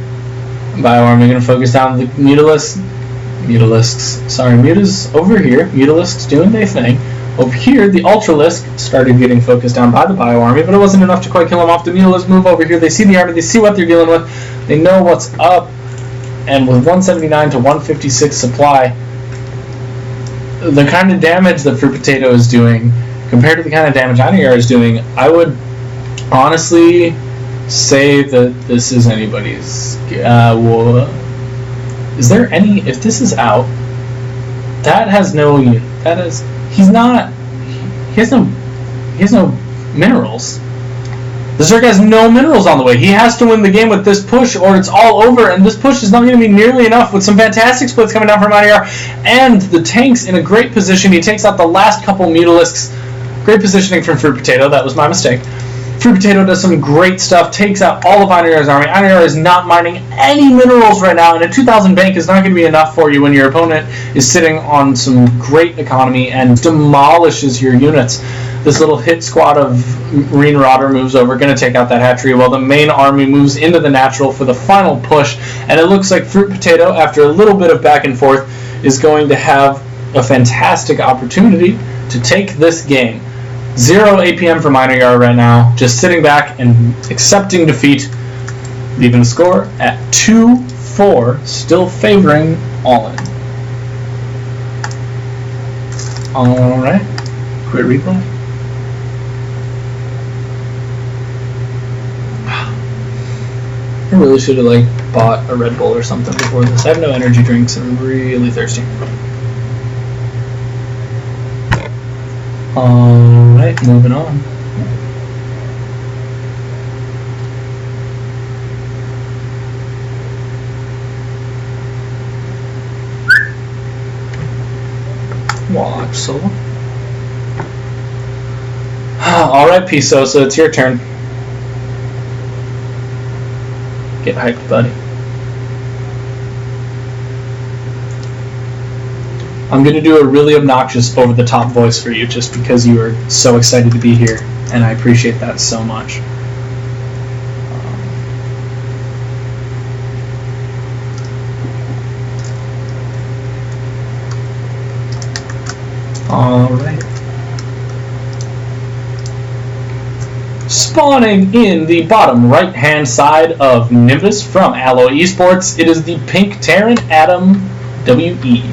Bio Army going to focus down the Mutalisks. Mutas over here. Mutalisks doing their thing. Over here, the Ultralisk started getting focused down by the Bio Army, but it wasn't enough to quite kill them off. The Mutalisks move over here. They see the army. They see what they're dealing with. They know what's up. And with 179 to 156 supply, the kind of damage that Fruit Potato is doing compared to the kind of damage Einar is doing, I would honestly say that this is anybody's. Is there any? If this is out, that has no. That is. He's not. He has no minerals. The Zerg has no minerals on the way. He has to win the game with this push or it's all over, and this push is not going to be nearly enough with some fantastic splits coming down from IR, and the tanks in a great position. He takes out the last couple Mutalisks. Great positioning from Fruit Potato. That was my mistake. Fruit Potato does some great stuff, takes out all of IR's army. IR is not mining any minerals right now, and a 2,000 bank is not going to be enough for you when your opponent is sitting on some great economy and demolishes your units. This little hit squad of Marine Marauder moves over, going to take out that hatchery, while the main army moves into the natural for the final push. And it looks like Fruit Potato, after a little bit of back and forth, is going to have a fantastic opportunity to take this game. 0 APM for Minor Yard right now, just sitting back and accepting defeat, leaving the score at 2-4, still favoring All-In. Alright, quit replay. I really should have bought a Red Bull or something before this. I have no energy drinks and I'm really thirsty. Alright, moving on. Watch solo. Alright, P-Sosa, it's your turn. Get hyped, buddy. I'm going to do a really obnoxious, over-the-top voice for you just because you are so excited to be here, and I appreciate that so much. Alright. Spawning in the bottom right-hand side of Nimbus from Alloy Esports, it is the Pink Terran Adam WE,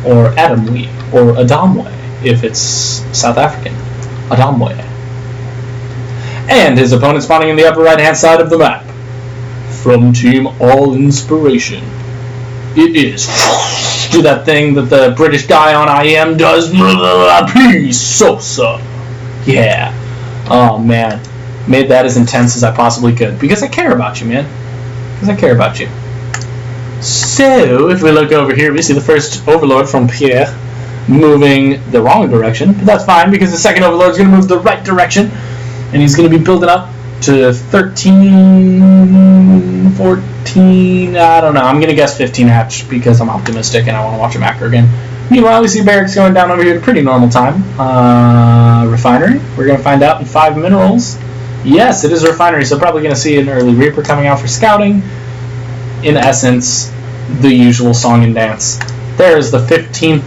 or Adamwe, or Adamwe, if it's South African. Adamwe. And his opponent spawning in the upper right-hand side of the map. From Team All Inspiration, it is do that thing that the British guy on IM does. P-Sosa. Yeah. Oh, man. Made that as intense as I possibly could. Because I care about you, man. Because I care about you. So, if we look over here, we see the first Overlord from Pierre moving the wrong direction. But that's fine, because the second Overlord is going to move the right direction. And he's going to be building up to 13, 14, I don't know. I'm going to guess 15 hatch because I'm optimistic and I want to watch a macro game. Meanwhile, we see Barracks going down over here at a pretty normal time. Refinery. We're going to find out in 5 minerals. Yes, it is a refinery, so probably going to see an early Reaper coming out for scouting. In essence, the usual song and dance. There's the 15th,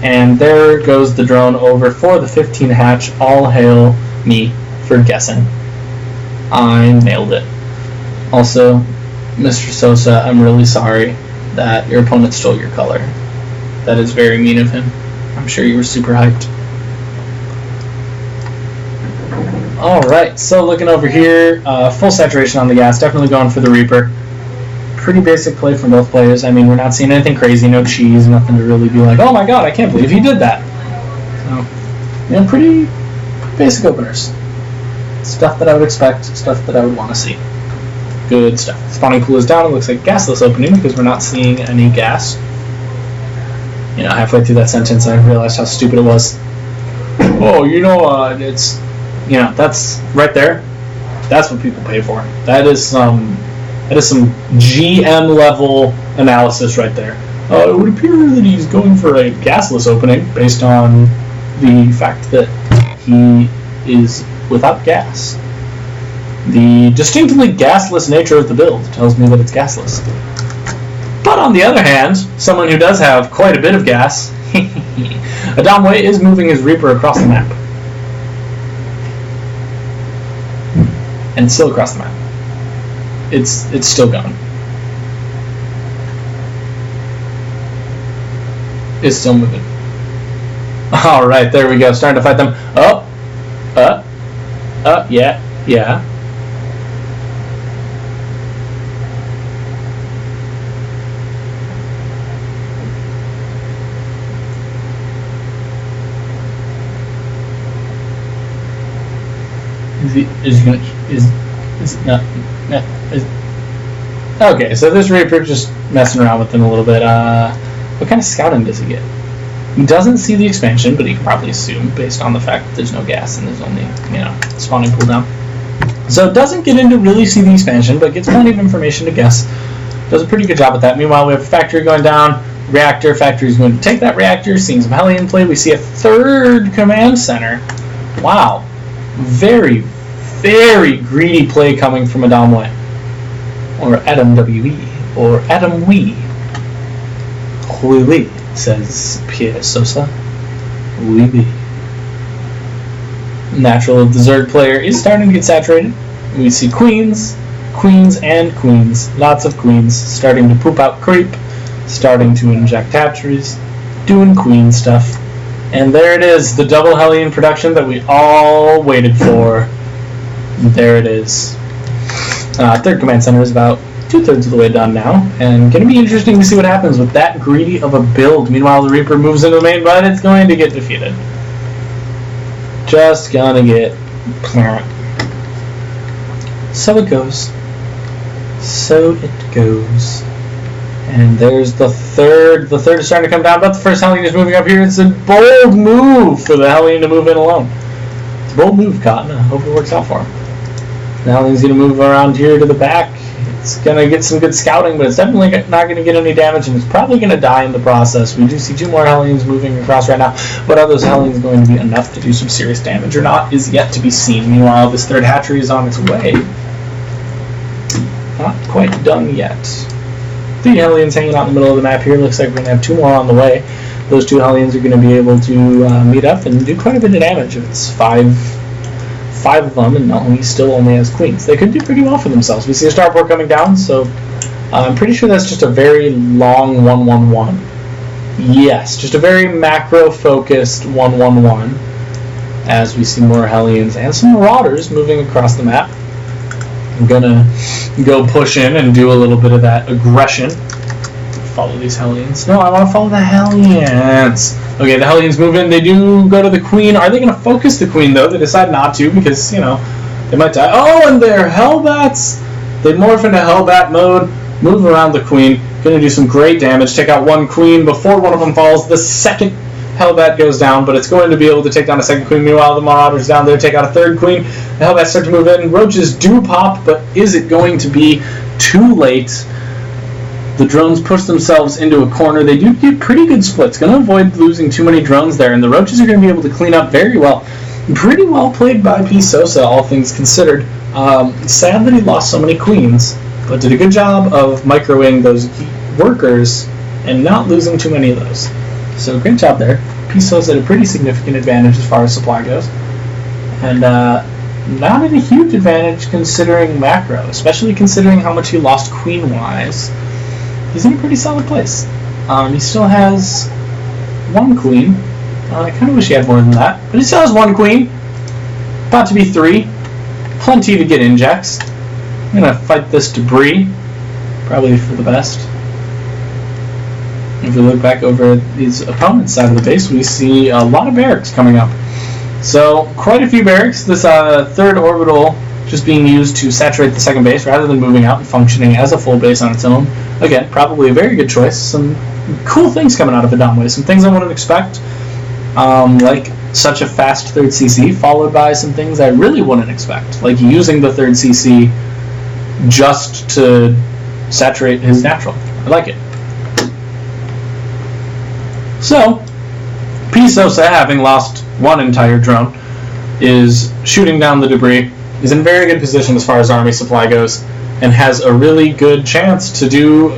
and there goes the drone over for the 15 hatch. All hail me for guessing. I nailed it. Also, Mr. Sosa, I'm really sorry that your opponent stole your color. That is very mean of him. I'm sure you were super hyped. Alright, so looking over here, full saturation on the gas, definitely going for the Reaper. Pretty basic play from both players. I mean, we're not seeing anything crazy, no cheese, nothing to really be like, oh my god, I can't believe he did that. So, yeah, pretty basic openers. Stuff that I would expect, stuff that I would want to see. Good stuff. Spawning pool is down, it looks like gasless opening because we're not seeing any gas. You know, halfway through that sentence I realized how stupid it was. Oh, you know, it's... You know, that's right there. That's what people pay for. That is some GM level analysis right there. It would appear that he's going for a gasless opening based on the fact that he is without gas. The distinctly gasless nature of the build tells me that it's gasless. But on the other hand, someone who does have quite a bit of gas, Adamwe is moving his Reaper across the map. And still across the map. It's still going. It's still moving. Alright, there we go. Starting to fight them. Yeah. Is he gonna... Okay, so this Reaper just messing around with them a little bit. What kind of scouting does he get? He doesn't see the expansion, but he can probably assume based on the fact that there's no gas and there's only, spawning cooldown. So it doesn't get in to really see the expansion, but gets plenty of information to guess. Does a pretty good job with that. Meanwhile, we have a factory going down. Reactor. Factory's going to take that reactor. Seeing some Hellion play. We see a third command center. Wow. Very, very greedy play coming from Adam Way. Or Adam WE. Or Adam Wee. Oui, oui, says Pierre Sosa. Oui, oui. Natural of the Zerg player is starting to get saturated. We see queens, and queens. Lots of queens starting to poop out creep, starting to inject hatcheries, doing queen stuff. And there it is, the double Hellion production that we all waited for. There it is. Third command center is about 2/3 of the way done now, and going to be interesting to see what happens with that greedy of a build. Meanwhile, the Reaper moves into the main, but it's going to get defeated. Just gonna get... So it goes. So it goes. And there's the third. The third is starting to come down, but the first Hellion is moving up here. It's a bold move for the Hellion to move in alone. It's a bold move, Cotton. I hope it works out for him. The Hellion's going to move around here to the back. It's going to get some good scouting, but it's definitely not going to get any damage, and it's probably going to die in the process. We do see 2 more Hellions moving across right now, but are those Hellions going to be enough to do some serious damage or not is yet to be seen. Meanwhile, this third hatchery is on its way. Not quite done yet. 3 Hellions hanging out in the middle of the map here. Looks like we're going to have 2 more on the way. Those 2 Hellions are going to be able to meet up and do quite a bit of damage. It's 5 of them, and he still only has queens. They could do pretty well for themselves. We see a starport coming down, so I'm pretty sure that's just a very long 1-1-1. Yes, just a very macro-focused 1-1-1, as we see more Hellions and some Marauders moving across the map. I'm gonna go push in and do a little bit of that aggression. Follow these Hellions. No, I want to follow the Hellions. Okay, the Hellions move in. They do go to the Queen. Are they going to focus the Queen, though? They decide not to because, they might die. Oh, and they're Hellbats. They morph into Hellbat mode, move around the Queen. Going to do some great damage. Take out 1 Queen before one of them falls. The second Hellbat goes down, but it's going to be able to take down a second Queen. Meanwhile, the Marauders down there take out a third Queen. The Hellbats start to move in. Roaches do pop, but is it going to be too late? The drones push themselves into a corner. They do get pretty good splits. Going to avoid losing too many drones there, and the Roaches are going to be able to clean up very well. Pretty well played by P. Sosa, all things considered. Sad that he lost so many queens, but did a good job of microing those workers and not losing too many of those. So great job there. P. Sosa at a pretty significant advantage as far as supply goes. And not at a huge advantage considering macro, especially considering how much he lost queen-wise. He's in a pretty solid place. He still has 1 queen. I kind of wish he had more than that. But he still has 1 queen. About to be 3. Plenty to get injects. I'm going to fight this debris. Probably for the best. If we look back over his opponent's side of the base, we see a lot of barracks coming up. So, quite a few barracks. This third orbital just being used to saturate the second base rather than moving out and functioning as a full base on its own. Again, probably a very good choice. Some cool things coming out of Adamway. Some things I wouldn't expect, like such a fast third CC, followed by some things I really wouldn't expect, like using the third CC just to saturate his natural. I like it. So, P. Sosa, having lost 1 entire drone, is shooting down the debris. Is in very good position as far as army supply goes, and has a really good chance to do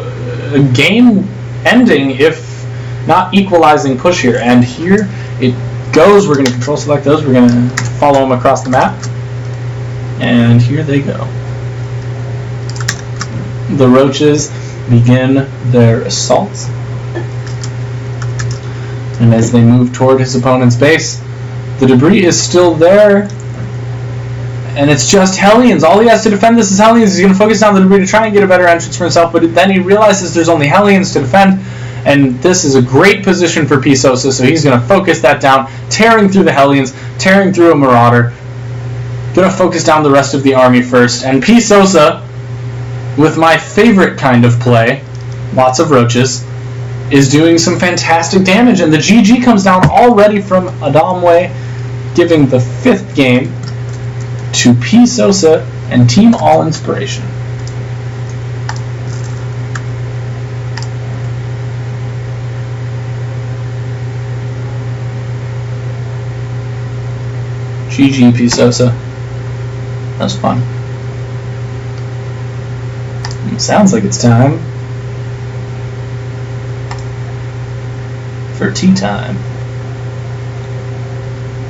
a game-ending, if not equalizing push here. And here it goes. We're going to control select those. We're going to follow them across the map. And here they go. The Roaches begin their assault. And as they move toward his opponent's base, the debris is still there. And it's just Hellions. All he has to defend this is Hellions. He's going to focus down the debris to try and get a better entrance for himself, but then he realizes there's only Hellions to defend, and this is a great position for P. Sosa, so he's going to focus that down, tearing through the Hellions, tearing through a Marauder, Gonna focus down the rest of the army first. And P. Sosa, with my favorite kind of play, lots of roaches, is doing some fantastic damage. And the GG comes down already from Adamwe, giving the 5th game to P. Sosa and Team All Inspiration. GG, P. Sosa. That was fun. It sounds like it's time for tea time.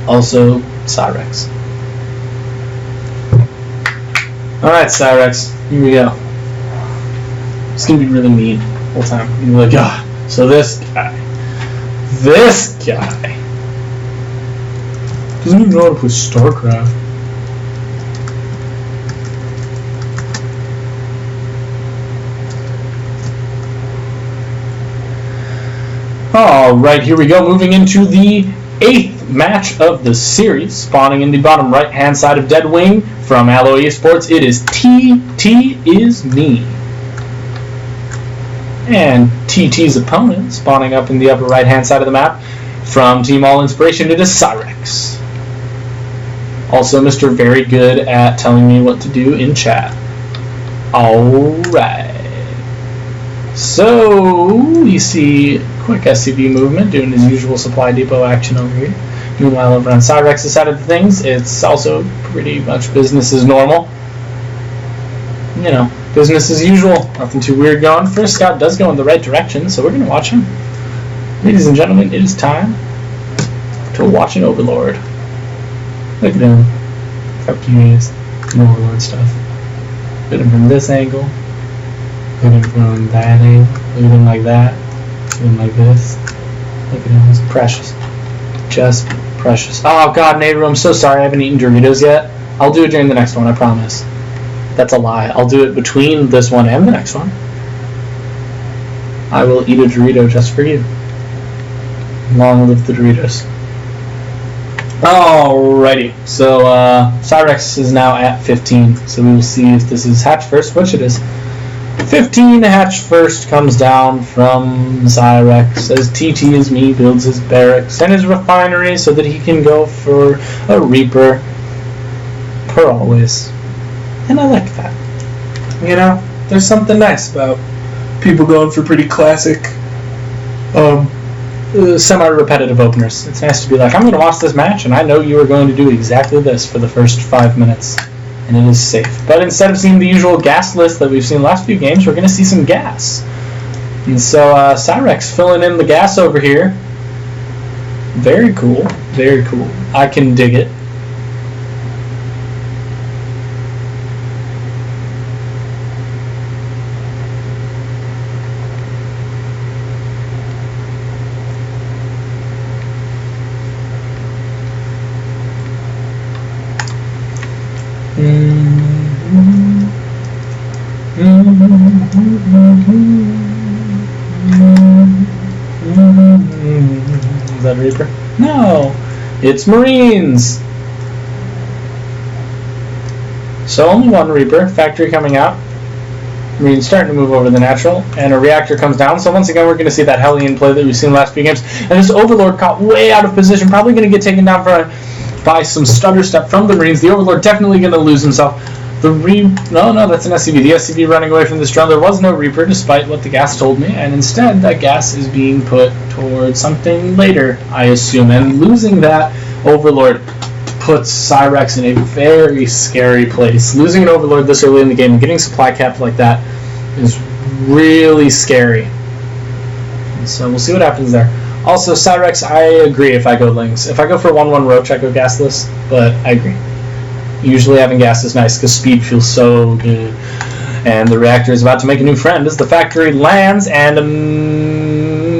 Also, Cyrex. Alright, Cyrex, here we go. It's gonna be really mean the whole time. You're gonna be like, ah, so this guy doesn't even know how to play StarCraft. Alright, here we go. Moving into the 8th match of the series. Spawning in the bottom right-hand side of Dead Wing from Allo eSports, it is TT is me. And TT's opponent, spawning up in the upper right-hand side of the map from Team All Inspiration, it is Cyrex. Also, Mr. Very Good at telling me what to do in chat. Alright. So, we see quick SCV movement doing his usual supply depot action over here. Meanwhile, over on Cyrex's side of things, it's also pretty much business as normal. You know, business as usual. Nothing too weird going. First Scout does go in the right direction, so we're going to watch him. Ladies and gentlemen, it is time to watch an Overlord. Look at him. How cute he is. Some Overlord stuff. Look at him from this angle. Look at him from that angle. Look at him like that. Look at him like this. Look at him. He's precious. Just precious. Oh god, Nehru, I'm so sorry I haven't eaten Doritos yet. I'll do it during the next one, I promise. That's a lie. I'll do it between this one and the next one. I will eat a Dorito just for you. Long live the Doritos. Alrighty, so Cyrex is now at 15, so we will see if this is hatch first, which it is. 15 hatch first comes down from Cyrex as TT is me builds his barracks and his refinery so that he can go for a Reaper per always. And I like that. You know, there's something nice about people going for pretty classic semi-repetitive openers. It's nice to be like, I'm going to watch this match and I know you are going to do exactly this for the first 5 minutes. And it is safe. But instead of seeing the usual gas list that we've seen the last few games, we're going to see some gas. And so Cyrex filling in the gas over here. Very cool. Very cool. I can dig it. Is that a Reaper? No! It's Marines! So only one Reaper, factory coming out. Marines starting to move over the natural, and a reactor comes down. So once again, we're going to see that Hellion play that we've seen the last few games. And this Overlord caught way out of position, probably going to get taken down by some stutter step from the Marines. The Overlord definitely going to lose himself. No, that's an SCV. The SCV running away from this drone. There was no Reaper, despite what the gas told me, and instead that gas is being put towards something later, I assume. And losing that Overlord puts Cyrex in a very scary place. Losing an Overlord this early in the game and getting supply capped like that is really scary. And so we'll see what happens there. Also, Cyrex, I agree if I go Lings. If I go for 1-1 Roach, I go gasless, but I agree. Usually having gas is nice because speed feels so good. And the reactor is about to make a new friend as the factory lands, and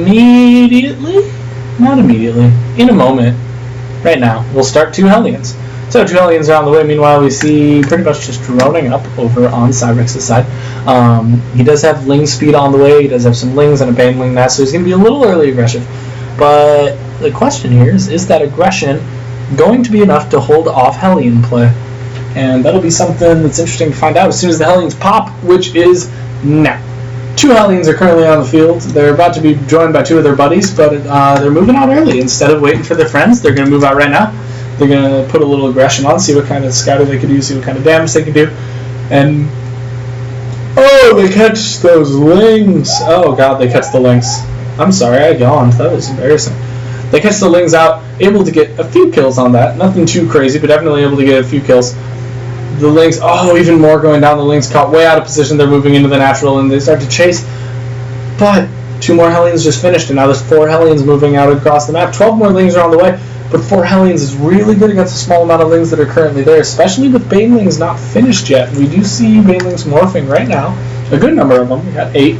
immediately? Not immediately. In a moment. Right now. We'll start 2 Hellions. So 2 Hellions are on the way. Meanwhile, we see pretty much just droning up over on Cyrex's side. He does have Ling speed on the way. He does have some Lings and a Baneling that, so he's going to be a little early aggressive. But the question here is that aggression going to be enough to hold off Hellion play? And that'll be something that's interesting to find out as soon as the Hellions pop, which is now. 2 Hellions are currently on the field. They're about to be joined by 2 of their buddies, but they're moving out early. Instead of waiting for their friends, they're going to move out right now. They're going to put a little aggression on, see what kind of scouter they can do, see what kind of damage they can do. And, oh, they catch those lings. Oh, God, they catch the lings. I'm sorry, I yawned. That was embarrassing. They catch the lings out, able to get a few kills on that. Nothing too crazy, but definitely able to get a few kills. The lings, oh, even more going down. The lings caught way out of position. They're moving into the natural, and they start to chase. But 2 more Hellions just finished, and now there's 4 Hellions moving out across the map. 12 more lings are on the way, but 4 Hellions is really good against a small amount of lings that are currently there, especially with banelings not finished yet. We do see banelings morphing right now. A good number of them. We got 8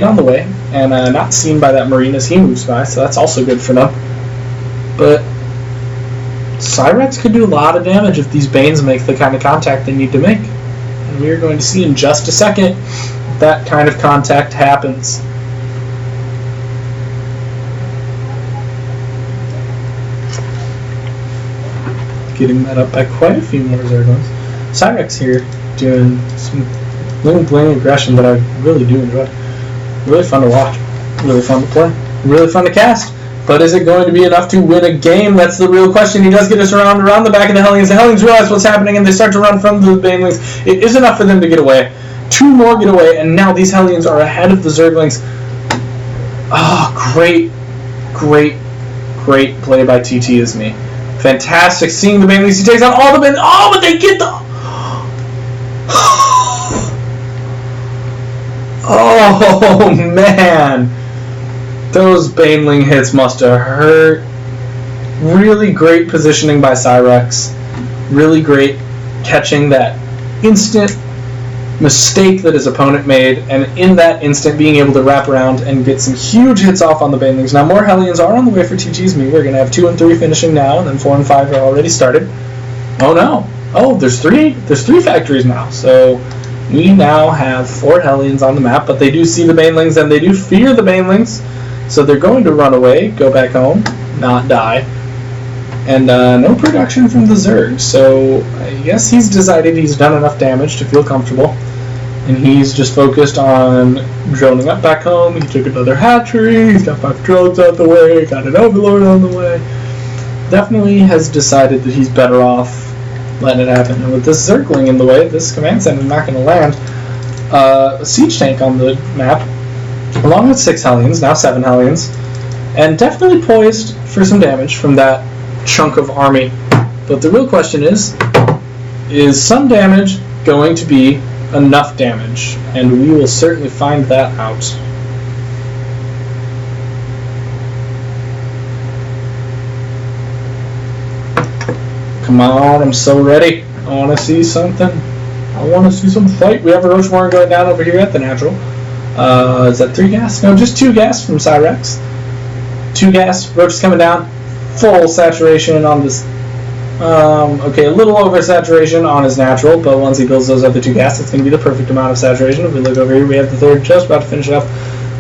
on the way, and not seen by that Marine as he moves by, so that's also good for them. But Cyrex could do a lot of damage if these Banes make the kind of contact they need to make. And we are going to see in just a second if that kind of contact happens. Getting that up by quite a few more Zerglings. Cyrex here doing some bling aggression that I really do enjoy. Really fun to watch. Really fun to play. Really fun to cast. But is it going to be enough to win a game? That's the real question. He does get us around the back of the Hellions. The Hellions realize what's happening, and they start to run from the Banelings. It is enough for them to get away. 2 more get away, and now these Hellions are ahead of the Zerglings. Oh, great play by TT is me. Fantastic seeing the Banelings. He takes out all the Banelings. Oh, but they get the... Oh, man. Those Baneling hits must have hurt. Really great positioning by Cyrex. Really great catching that instant mistake that his opponent made, and in that instant being able to wrap around and get some huge hits off on the Banelings. Now more Hellions are on the way for TT's me. We're going to have 2 and 3 finishing now, and then 4 and 5 are already started. Oh no. Oh, there's 3 factories now. So we now have 4 Hellions on the map, but they do see the Banelings and they do fear the Banelings. So they're going to run away, go back home, not die. And no production from the Zerg. So I guess he's decided he's done enough damage to feel comfortable. And he's just focused on droning up back home. He took another hatchery, he's got 5 drones out the way, got an Overlord on the way. Definitely has decided that he's better off letting it happen. And with this Zergling in the way, this command center is not going to land. A siege tank on the map, along with 6 Hellions, now 7 Hellions, and definitely poised for some damage from that chunk of army. But the real question is some damage going to be enough damage? And we will certainly find that out. Come on, I'm so ready. I want to see something. I want to see some fight. We have a Roach Warren going down over here at the natural. Is that 3 gas? No, just 2 gas from Cyrex. 2 gas. Roach is coming down. Full saturation on this. Okay, a little over saturation on his natural, but once he builds those other 2 gas, it's going to be the perfect amount of saturation. If we look over here, we have the 3rd, just about to finish it up.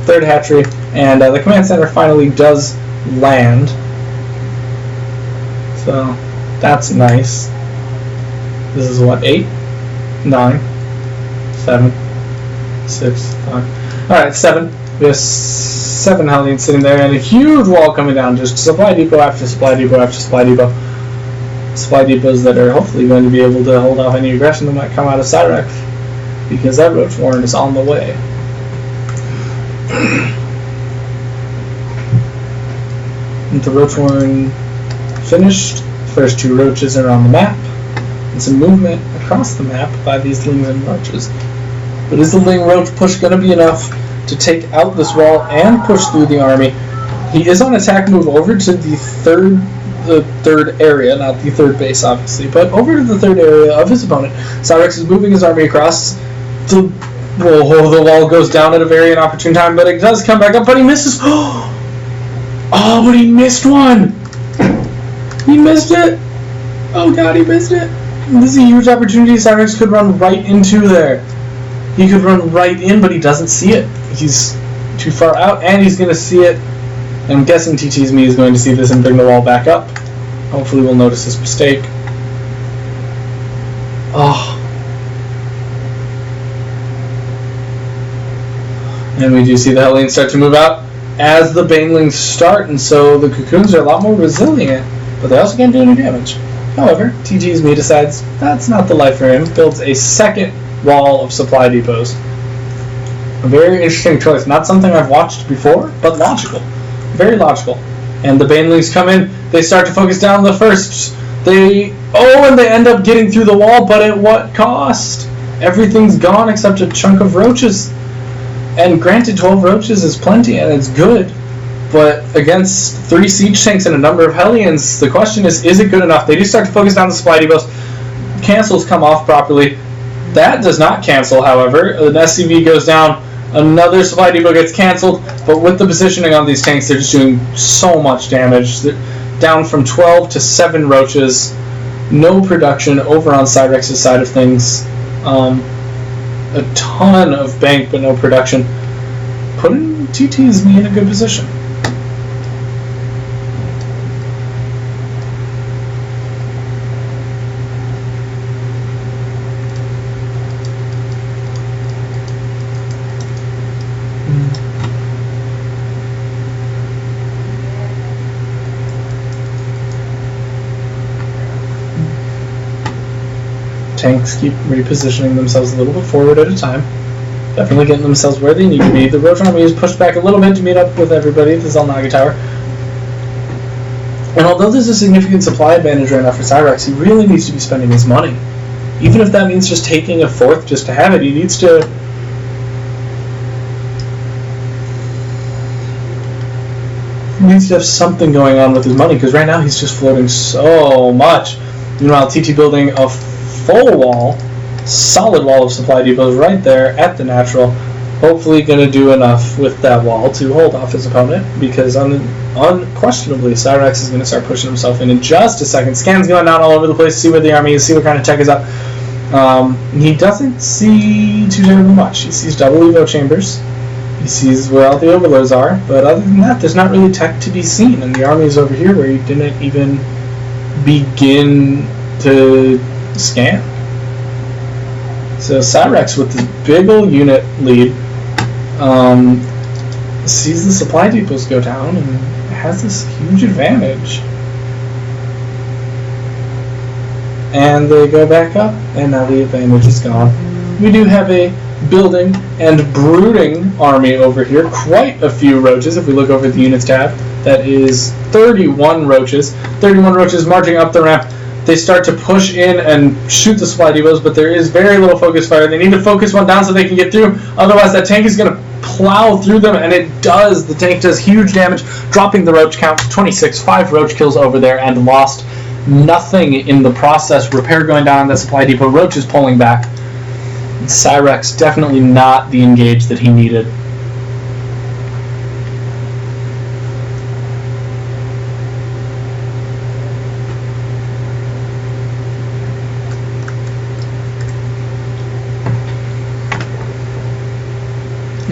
3rd hatchery, and the command center finally does land. So that's nice. This is what, 8, 9, 7, 6, 5. Alright, 7. We have 7 Hellions sitting there, and a huge wall coming down. Just supply depot after supply depot after supply depot. Supply depots that are hopefully going to be able to hold off any aggression that might come out of Cyrex, because that Roach Warren is on the way. With the Roach Warren finished, first 2 roaches are on the map, and some movement across the map by these Ling and roaches. But is the Ling Roach push going to be enough to take out this wall and push through the army? He is on attack move over to the third area, not the 3rd base obviously, but over to the 3rd area of his opponent. Cyrex is moving his army across. The wall goes down at a very inopportune time, but it does come back up, but he misses. Oh, but he missed one. He missed it. Oh god, he missed it. This is a huge opportunity. Cyrex could run right into there. He could run right in, but he doesn't see it. He's too far out, and he's going to see it. And I'm guessing TT's me is going to see this and bring the wall back up. Hopefully we'll notice this mistake. Oh. And we do see the Hellions start to move out as the Banelings start, and so the Cocoons are a lot more resilient, but they also can't do any damage. However, TG's me decides that's not the life for him, builds a second wall of supply depots. A very interesting choice. Not something I've watched before, but logical. Very logical. And the Banelings come in, they start to focus down the first. And they end up getting through the wall, but at what cost? Everything's gone except a chunk of roaches. And granted, 12 roaches is plenty, and it's good. But against 3 siege tanks and a number of Hellions, the question is it good enough? They do start to focus down the supply depots. Cancels come off properly. That does not cancel, however. An SCV goes down. Another supply depot gets canceled. But with the positioning on these tanks, they're just doing so much damage. They're down from 12 to 7 roaches. No production over on Cyrex's side of things. A ton of bank, but no production. Putting TT's me in a good position. Tanks keep repositioning themselves a little bit forward at a time. Definitely getting themselves where they need to be. The Roach Army is pushed back a little bit to meet up with everybody at the Zelnaga Tower. And although there's a significant supply advantage right now for Cyrex, he really needs to be spending his money. Even if that means just taking a fourth just to have it, he needs to... have something going on with his money, because right now he's just floating so much. Meanwhile, TT building a full wall, solid wall of supply depots right there at the natural. Hopefully going to do enough with that wall to hold off his opponent, because unquestionably Cyrex is going to start pushing himself in just a second. Scans going down all over the place to see where the army is, see what kind of tech is up. He doesn't see too terribly much. He sees double Evo chambers. He sees where all the overlords are, but other than that, there's not really tech to be seen. And the army is over here where he didn't even begin to scan. So Cyrex with this big ol' unit lead sees the supply depots go down and has this huge advantage. And they go back up, and now the advantage is gone. We do have a building and brooding army over here. Quite a few roaches if we look over at the units tab. That is 31 roaches. 31 roaches marching up the ramp. They start to push in and shoot the supply depots, but there is very little focus fire. They need to focus one down so they can get through. Otherwise, that tank is going to plow through them, and it does. The tank does huge damage, dropping the roach count to 26. 5 roach kills over there, and lost nothing in the process. Repair going down on the supply depot. Roach is pulling back. Cyrex definitely not the engage that he needed.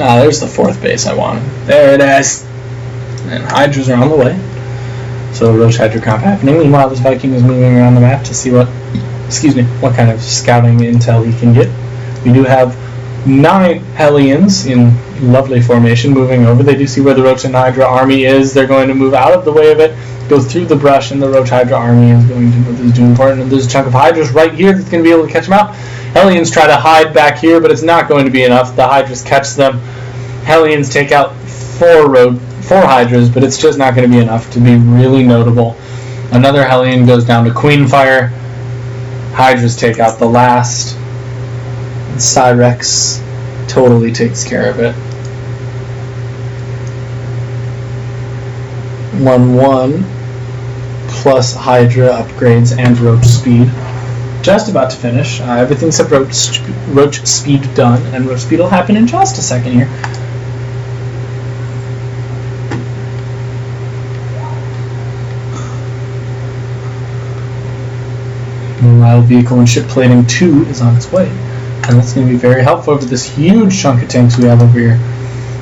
Ah, there's the 4th base I wanted. There it is. And Hydras are on the way. So Roach Hydra comp happening. Meanwhile, this Viking is moving around the map to see what kind of scouting intel he can get. We do have 9 Hellions in lovely formation moving over. They do see where the Roach and Hydra army is. They're going to move out of the way of it, go through the brush, and the Roach Hydra army is going to know this is doing important. And there's a chunk of Hydras right here that's going to be able to catch them out. Hellions try to hide back here, but it's not going to be enough. The Hydras catch them. Hellions take out 4 Hydras, but it's just not going to be enough to be really notable. Another Hellion goes down to Queenfire. Hydras take out the last. And Cyrex totally takes care of it. 1-1 plus Hydra upgrades and Roach speed. Just about to finish. Everything except Roach speed done, and Roach speed will happen in just a second here. Meanwhile, vehicle and ship plating 2 is on its way, and that's going to be very helpful over this huge chunk of tanks we have over here.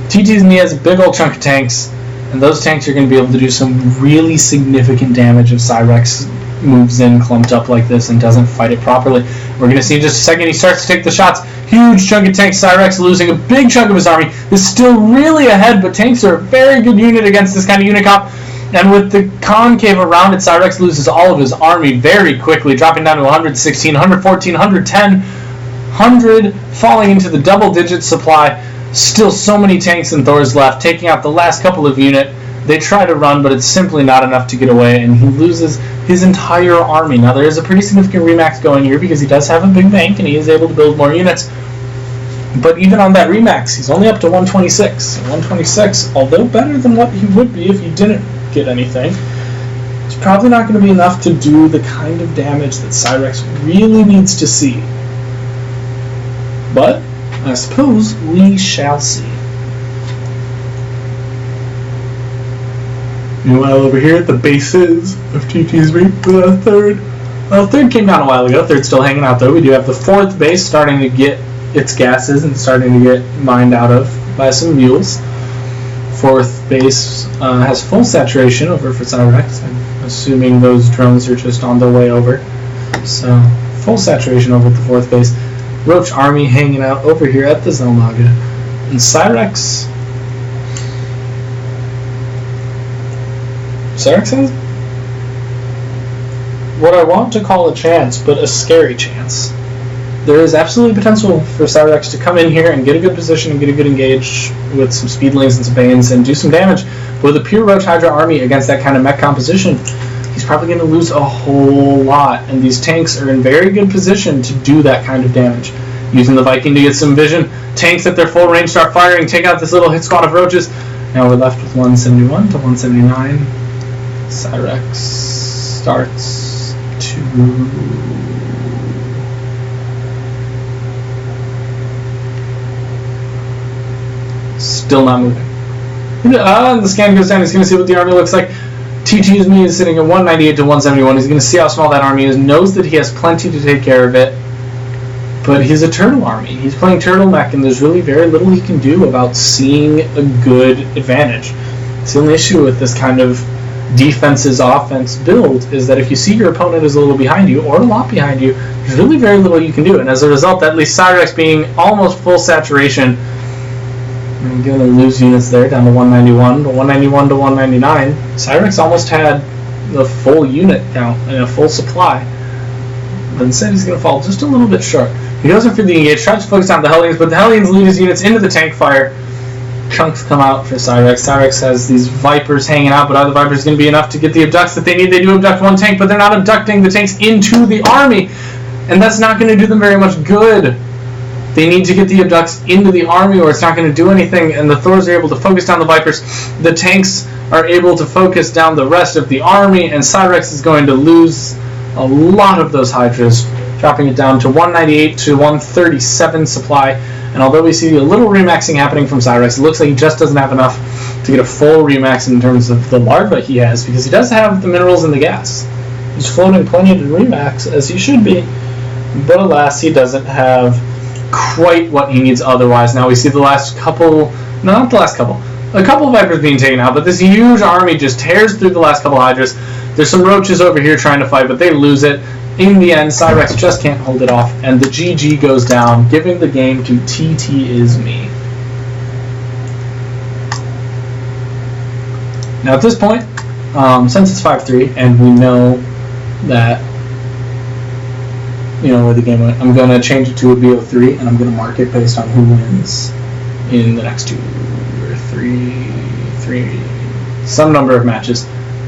TT's me has a big old chunk of tanks. And those tanks are going to be able to do some really significant damage if Cyrex moves in clumped up like this and doesn't fight it properly. We're going to see in just a second he starts to take the shots. Huge chunk of tanks. Cyrex losing a big chunk of his army. Is still really ahead, but tanks are a very good unit against this kind of unit comp. And with the concave around it, Cyrex loses all of his army very quickly, dropping down to 116, 114, 110, 100, falling into the double-digit supply. Still so many tanks and Thors left, taking out the last couple of units. They try to run, but it's simply not enough to get away, and he loses his entire army. Now, there is a pretty significant remax going here because he does have a big bank, and he is able to build more units. But even on that remax, he's only up to 126. 126, although better than what he would be if he didn't get anything, it's probably not going to be enough to do the kind of damage that Cyrex really needs to see. But I suppose we shall see. Meanwhile, over here at the bases of TT's week, third. Well, third came down a while ago. Third's still hanging out, though. We do have the fourth base starting to get its gases and starting to get mined out of by some mules. Fourth base has full saturation over for Cyrex. I'm assuming those drones are just on their way over. So, full saturation over at the fourth base. Roach army hanging out over here at the Zelnaga. And Cyrex has what I want to call a chance, but a scary chance. There is absolutely potential for Cyrex to come in here and get a good position and get a good engage with some speedlings and some banes and do some damage. But with a pure Roach Hydra army against that kind of mech composition, he's probably going to lose a whole lot. And these tanks are in very good position to do that kind of damage. Using the Viking to get some vision. Tanks at their full range start firing, take out this little hit squad of roaches. Now we're left with 171 to 179. Cyrex starts to... Still not moving. The scan goes down. He's going to see what the army looks like. TT's me is sitting at 198 to 171. He's going to see how small that army is. Knows that he has plenty to take care of it. But he's a turtle army. He's playing turtle mech, and there's really very little he can do about seeing a good advantage. It's the only issue with this kind of defense's offense build is that if you see your opponent is a little behind you or a lot behind you, there's really very little you can do. And as a result, that leaves Cyrex being almost full saturation. I'm going to lose units there down to 191 to 191 to 199. Cyrex almost had the full unit count and a full supply. But instead he's going to fall just a little bit short. He goes in for the engage, tries to focus on the Hellions, but the Hellions lead his units into the tank fire. Chunks come out for Cyrex. Cyrex has these Vipers hanging out, but are the Vipers going to be enough to get the abducts that they need? They do abduct one tank, but they're not abducting the tanks into the army. And that's not going to do them very much good. They need to get the abducts into the army or it's not going to do anything, and the Thors are able to focus down the Vipers. The tanks are able to focus down the rest of the army, and Cyrex is going to lose a lot of those Hydras, dropping it down to 198 to 137 supply. And although we see a little remaxing happening from Cyrex, it looks like he just doesn't have enough to get a full remax in terms of the larva he has, because he does have the minerals and the gas. He's floating plenty to remax, as he should be, but alas, he doesn't have quite what he needs otherwise. Now we see the last couple, no, not the last couple, a couple of Vipers being taken out, but this huge army just tears through the last couple of Hydras. There's some Roaches over here trying to fight, but they lose it. In the end, Cyrex just can't hold it off, and the GG goes down, giving the game to TT is me. Now at this point, since it's 5-3, and we know that where the game went, I'm going to change it to a BO3, and I'm going to mark it based on who wins in the next 2 or 3, some number of matches.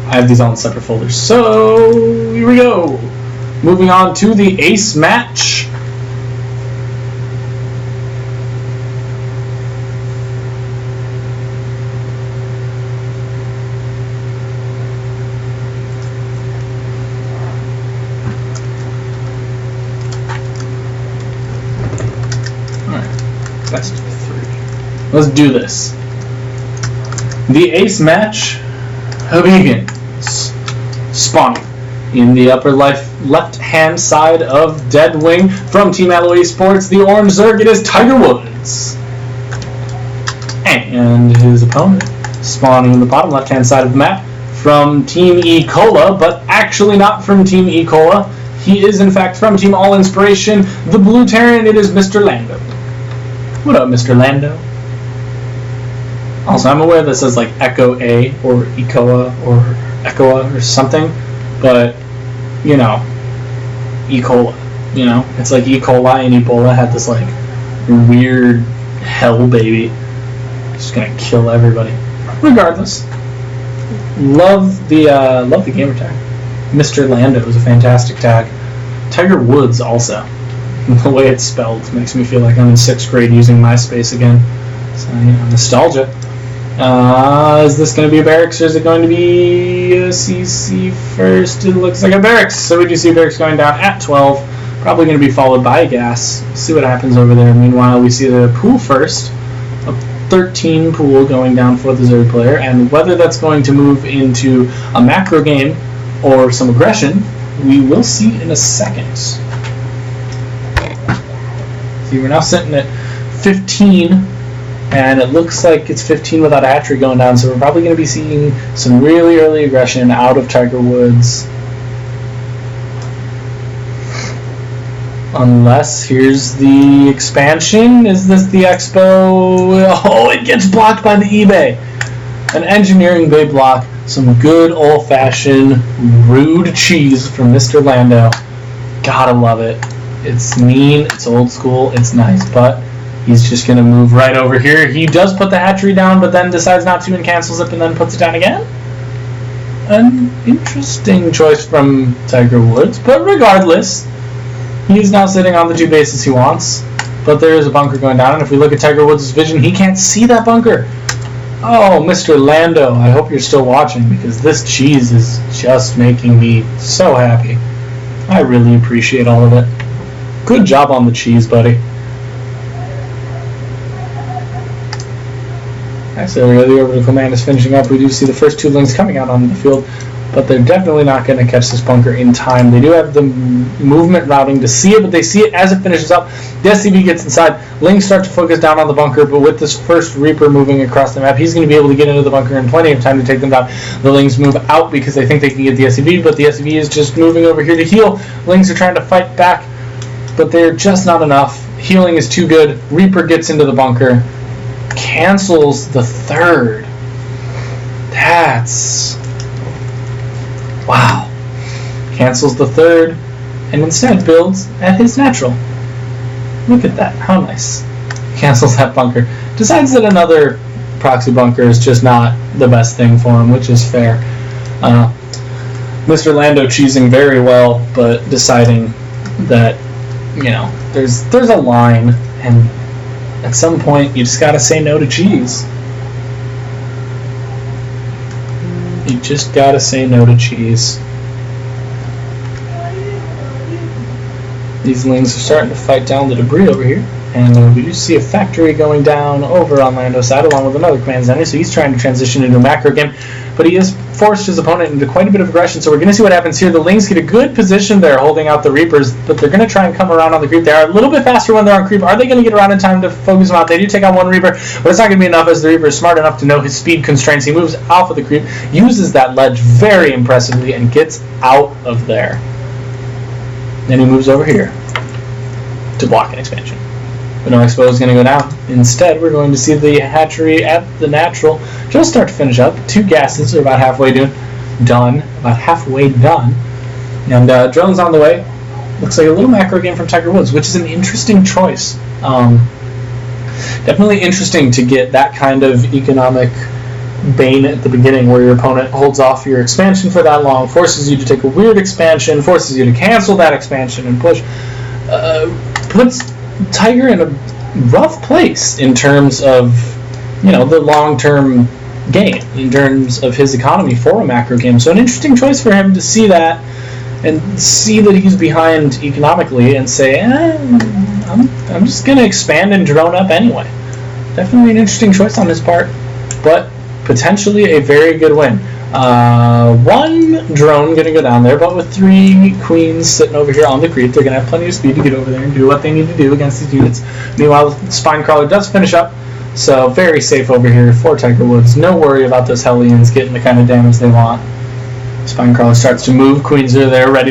I have these all in separate folders. So, here we go. Moving on to the ace match. Best of 3. Let's do this. The ace match begins. Spawning in the upper left-hand side of Dead Wing from Team Alloy eSports, the orange Zerg, it is Tiger Woods. And his opponent spawning in the bottom left-hand side of the map from Team E. Cola, but actually not from Team E. Cola. He is, in fact, from Team All Inspiration, the Blue Terran. It is Mr. Lando. What up, Mr. Lando? Also, I'm aware this says like Echo A or Ecoa or Echoa or something, but, you know, E. Cola, you know? It's like E. coli and Ebola had this, like, weird hell baby. Just gonna kill everybody. Regardless, love the gamer tag. Mr. Lando is a fantastic tag. Tiger Woods also. The way it's spelled makes me feel like I'm in 6th grade using MySpace again. So, you know, nostalgia. Is this going to be a barracks or is it going to be a CC first? It looks like a barracks. So we do see barracks going down at 12. Probably going to be followed by a gas. See what happens over there. Meanwhile, we see the pool first. A 13 pool going down for the Zerg player. And whether that's going to move into a macro game or some aggression, we will see in a second. See, we're now sitting at 15, and it looks like it's 15 without a hatchery going down, so we're probably going to be seeing some really early aggression out of Tiger Woods. Unless, here's the expansion. Is this the Expo? Oh, it gets blocked by the eBay. An engineering bay block. Some good old-fashioned rude cheese from Mr. Lando. Gotta love it. It's mean, it's old school, it's nice, but he's just going to move right over here. He does put the hatchery down, but then decides not to and cancels it and then puts it down again. An interesting choice from Tiger Woods, but regardless, he's now sitting on the 2 bases he wants, but there is a bunker going down, and if we look at Tiger Woods' vision, he can't see that bunker. Oh, Mr. Lando, I hope you're still watching, because this cheese is just making me so happy. I really appreciate all of it. Good job on the cheese, buddy. Actually, the orbital command is finishing up. We do see the first 2 lings coming out on the field, but they're definitely not going to catch this bunker in time. They do have the movement routing to see it, but they see it as it finishes up. The SCV gets inside. Lings start to focus down on the bunker, but with this first Reaper moving across the map, he's going to be able to get into the bunker in plenty of time to take them down. The Lings move out because they think they can get the SCV, but the SCV is just moving over here to heal. Lings are trying to fight back, but they're just not enough. Healing is too good. Reaper gets into the bunker, cancels the 3rd. That's... wow. Cancels the 3rd, and instead builds at his natural. Look at that. How nice. Cancels that bunker. Decides that another proxy bunker is just not the best thing for him, which is fair. Mr. Lando cheesing very well, but deciding that, you know, there's a line, and at some point you just gotta say no to cheese. You just gotta say no to cheese. These Lings are starting to fight down the debris over here, and we do see a factory going down over on Lando's side along with another command center, so he's trying to transition into a macro game, but he has forced his opponent into quite a bit of aggression, so we're going to see what happens here. The Lings get a good position there holding out the Reapers, but they're going to try and come around on the creep. They are a little bit faster when they're on creep. Are they going to get around in time to focus them out? They do take on 1 Reaper, but it's not going to be enough as the Reaper is smart enough to know his speed constraints. He moves off of the creep, uses that ledge very impressively, and gets out of there. Then he moves over here to block an expansion. But no Expo is going to go down. Instead, we're going to see the hatchery at the natural just start to finish up. 2 gases are about halfway done. And drones on the way. Looks like a little macro game from Tiger Woods, which is an interesting choice. Definitely interesting to get that kind of economic bane at the beginning where your opponent holds off your expansion for that long, forces you to take a weird expansion, forces you to cancel that expansion and push. Puts Tiger in a rough place in terms of, you know, the long-term game, in terms of his economy for a macro game. So an interesting choice for him to see that and see that he's behind economically and say, I'm just going to expand and drone up anyway. Definitely an interesting choice on his part, but potentially a very good win. 1 drone going to go down there, but with 3 queens sitting over here on the creep, they're going to have plenty of speed to get over there and do what they need to do against these units. Meanwhile, the Spine Crawler does finish up. So very safe over here for Tiger Woods. No worry about those Hellions getting the kind of damage they want. Spinecrawler starts to move. Queens are there, ready to